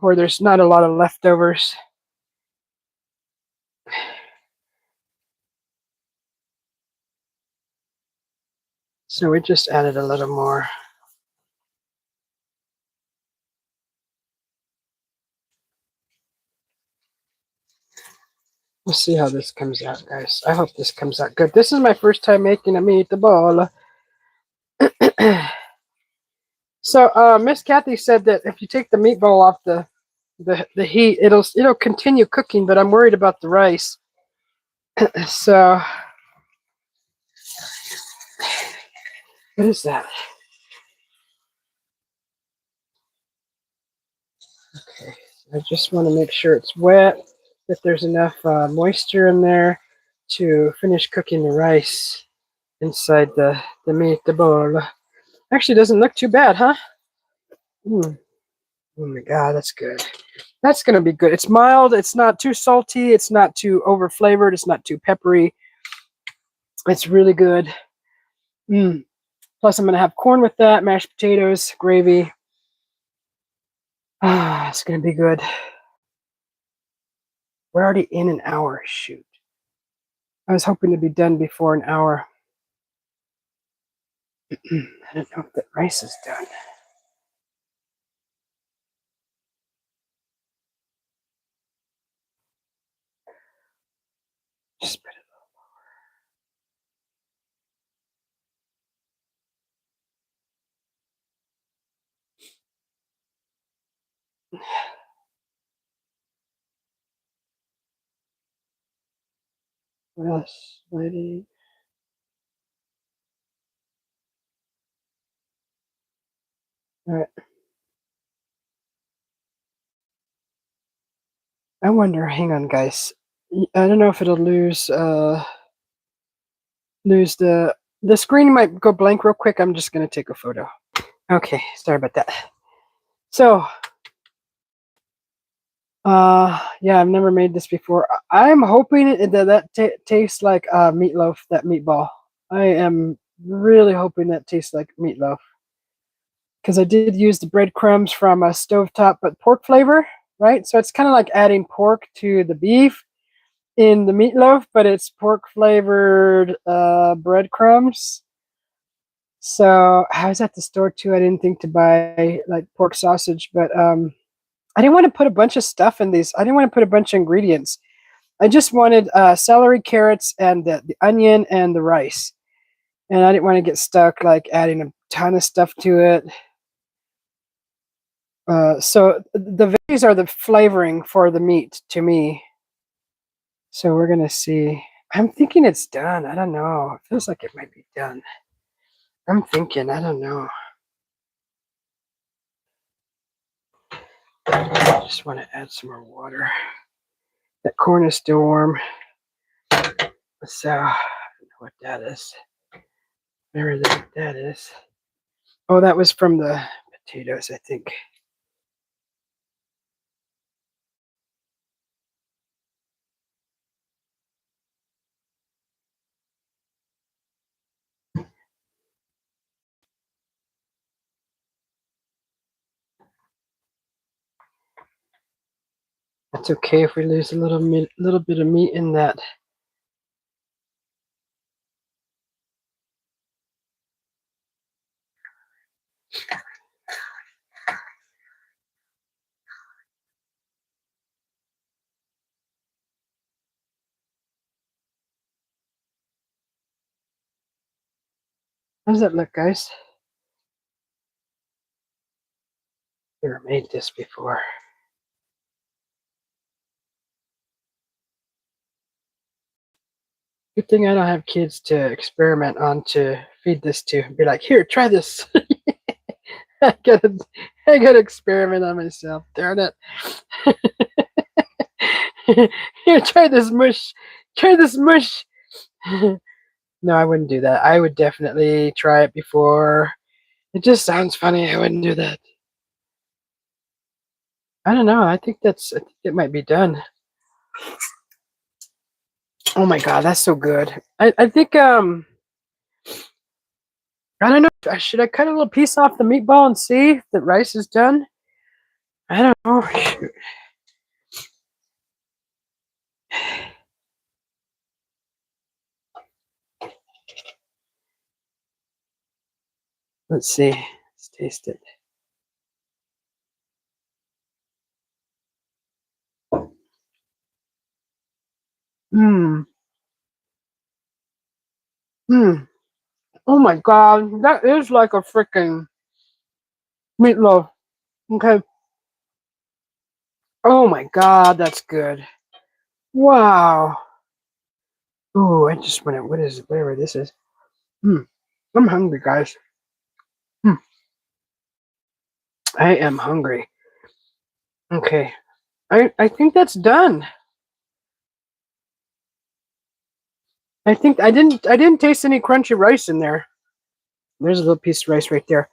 where there's not a lot of leftovers. So we just added a little more. We'll see how this comes out, guys. I hope this comes out good. This is my first time making a meatball. So Miss Kathy said that if you take the meatball off the heat, it'll continue cooking, but I'm worried about the rice. So what is that? Okay, I just want to make sure it's wet, that there's enough moisture in there to finish cooking the rice inside the meatball. Actually, doesn't look too bad, huh? Oh my God, that's good. That's going to be good. It's mild. It's not too salty. It's not too over flavored. It's not too peppery. It's really good. Plus, I'm going to have corn with that, mashed potatoes, gravy. It's going to be good. We're already in an hour. Shoot. I was hoping to be done before an hour. I don't know if the rice is done. Just put it a little lower. What else, lady? All right. I wonder. Hang on, guys. I don't know if it'll lose the screen might go blank real quick. I'm just going to take a photo. Okay, sorry about that. So, yeah, I've never made this before. I'm hoping that tastes like meatloaf, that meatball. I am really hoping that tastes like meatloaf. Because I did use the breadcrumbs from a stovetop, but pork flavor, right? So it's kind of like adding pork to the beef in the meatloaf, but it's pork flavored breadcrumbs. So I was at the store too. I didn't think to buy like pork sausage, but I didn't want to put a bunch of stuff in these. I didn't want to put a bunch of ingredients. I just wanted celery, carrots, and the onion and the rice. And I didn't want to get stuck like adding a ton of stuff to it. So the veggies are the flavoring for the meat to me. So we're gonna see. I'm thinking it's done. I don't know. It feels like it might be done. I'm thinking. I don't know. I just want to add some more water. That corn is still warm. So I don't know what that is. Whatever that is. Oh, that was from the potatoes, I think. That's okay if we lose a little bit of meat in that. How does that look, guys? Never made this before. Good thing I don't have kids to experiment on to feed this to. Be like, here, try this. I gotta experiment on myself. Darn it. Here, try this mush. Try this mush. No, I wouldn't do that. I would definitely try it before. It just sounds funny. I wouldn't do that. I don't know. I think it might be done. Oh my god, that's so good. I think I don't know. Should I cut a little piece off the meatball and see if the rice is done? I don't know. Shoot. Let's see. Let's taste it. Mmm. Mmm. Oh my god, that is like a freaking meatloaf. Okay. Oh my god, that's good. Wow. Ooh, I just went. What is it? Whatever this is. Hmm. I'm hungry, guys. Hmm. I am hungry. Okay. I think that's done. I think I didn't taste any crunchy rice in there. There's a little piece of rice right there.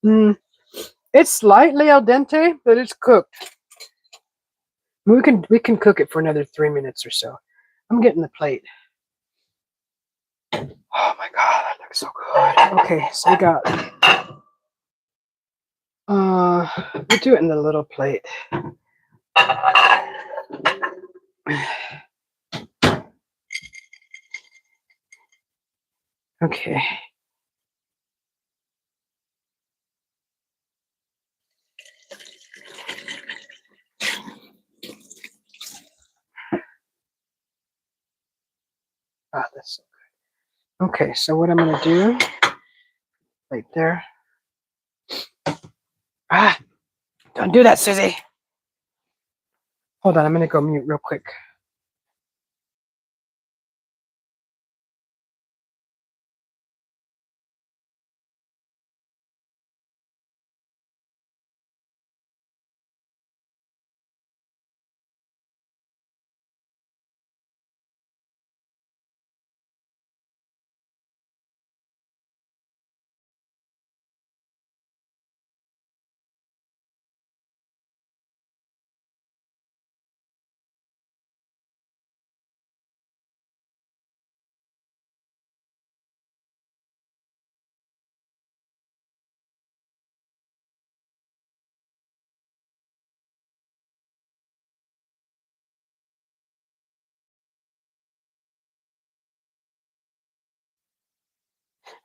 Hmm. It's slightly al dente, but it's cooked. We can cook it for another 3 minutes or so. I'm getting the plate. Oh my god, that looks so good. Okay, so we got we'll do it in the little plate. Okay. Ah, that's so good. Okay, so what I'm gonna do right there. Ah, don't do that, Susie. Hold on, I'm gonna go mute real quick.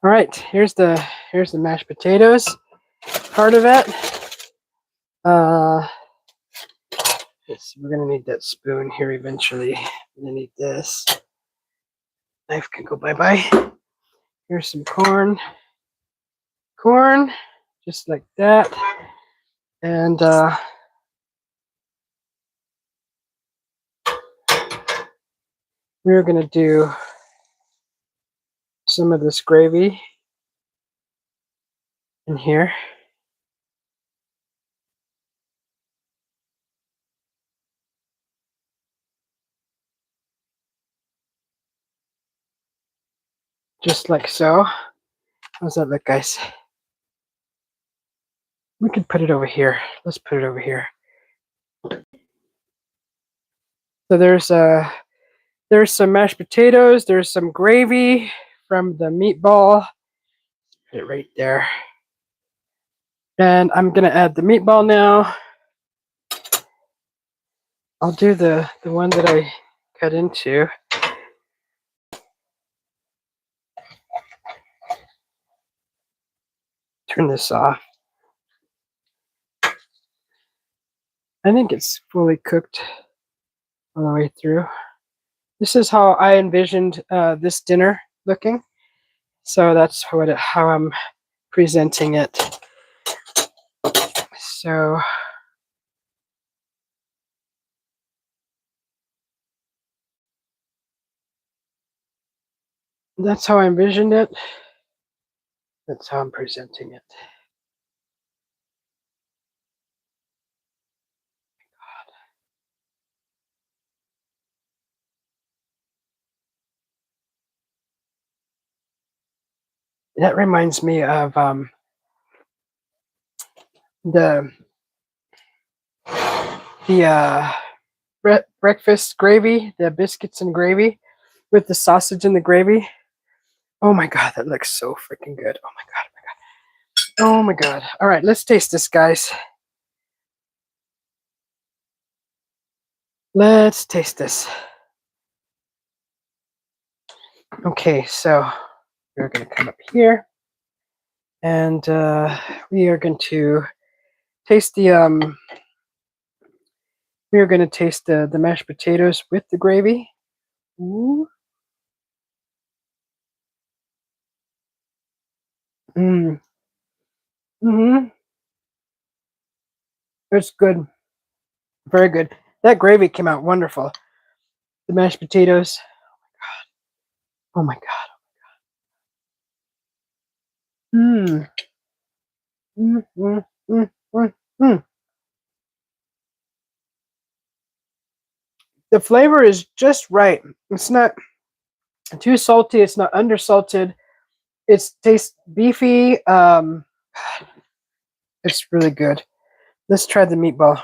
All right, here's the mashed potatoes part of it. Yes, we're gonna need that spoon here eventually. We're gonna need this. Knife can go bye-bye. Here's some corn. Corn, just like that. And we're gonna do some of this gravy in here. Just like so. How's that look, guys? We could put it over here. Let's put it over here. So there's some mashed potatoes, there's some gravy from the meatball. Put it right there. And I'm gonna add the meatball now. I'll do the one that I cut into. Turn this off. I think it's fully cooked all the way through. This is how I envisioned this dinner looking. So that's how I'm presenting it. So that's how I envisioned it. That's how I'm presenting it. That reminds me of the breakfast gravy, the biscuits and gravy with the sausage and the gravy. Oh my god, that looks so freaking good. Oh my god, oh my god. Oh my god. All right, let's taste this, guys. Let's taste this. Okay, so we're going to come up here and we are going to taste the mashed potatoes with the gravy. Ooh. Mm. Mm-hmm. It's good. Very good. That gravy came out wonderful. The mashed potatoes. Oh my god. Mm. Mm, mm, mm, mm, mm. The flavor is just right. It's not too salty. It's not undersalted. It tastes beefy. It's really good. Let's try the meatball.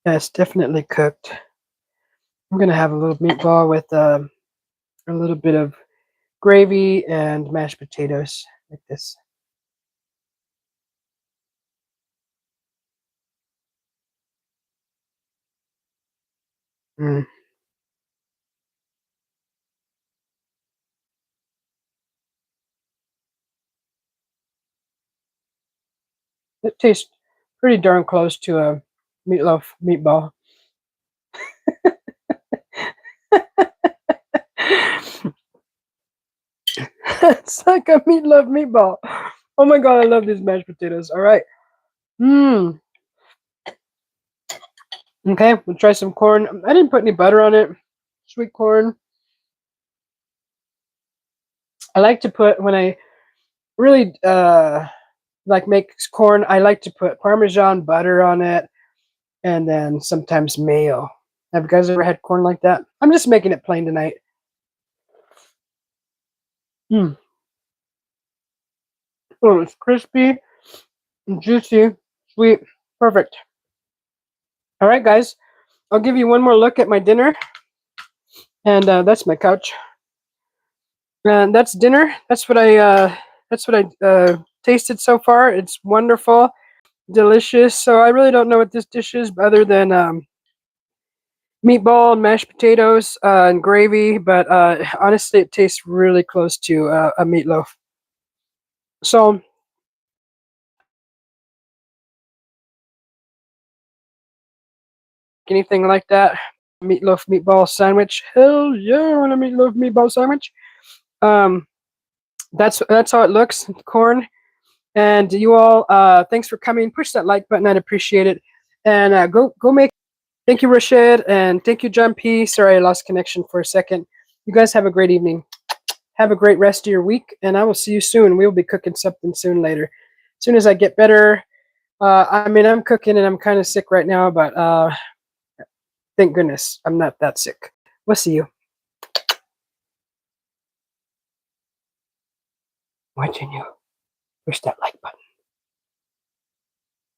Yeah, it's definitely cooked. I'm gonna have a little meatball with a little bit of gravy and mashed potatoes like this. Mm. It tastes pretty darn close to a meatloaf meatball. It's like a meatloaf meatball. Oh my god, I love these mashed potatoes. All right. Mmm. Okay, we'll try some corn. I didn't put any butter on it. Sweet corn. I like to put, when I really like make corn, I like to put Parmesan butter on it and then sometimes mayo. Have you guys ever had corn like that? I'm just making it plain tonight. Mm. Oh, it's crispy, juicy, sweet, perfect. All right, guys, I'll give you one more look at my dinner, and that's my couch. And that's dinner. That's what I tasted so far. It's wonderful, delicious. So I really don't know what this dish is other than meatball, mashed potatoes, and gravy. But honestly, it tastes really close to a meatloaf. So anything like that. Meatloaf meatball sandwich. Hell yeah, I want a meatloaf meatball sandwich. Um, that's how it looks. Corn. And you all, thanks for coming. Push that like button. I'd appreciate it. And go make. Thank you, Rashid, and thank you, John P. Sorry, I lost connection for a second. You guys have a great evening. Have a great rest of your week, and I will see you soon. We will be cooking something soon later. As soon as I get better. I mean, I'm cooking and I'm kind of sick right now, but thank goodness I'm not that sick. We'll see you. Watching you. Push that like button.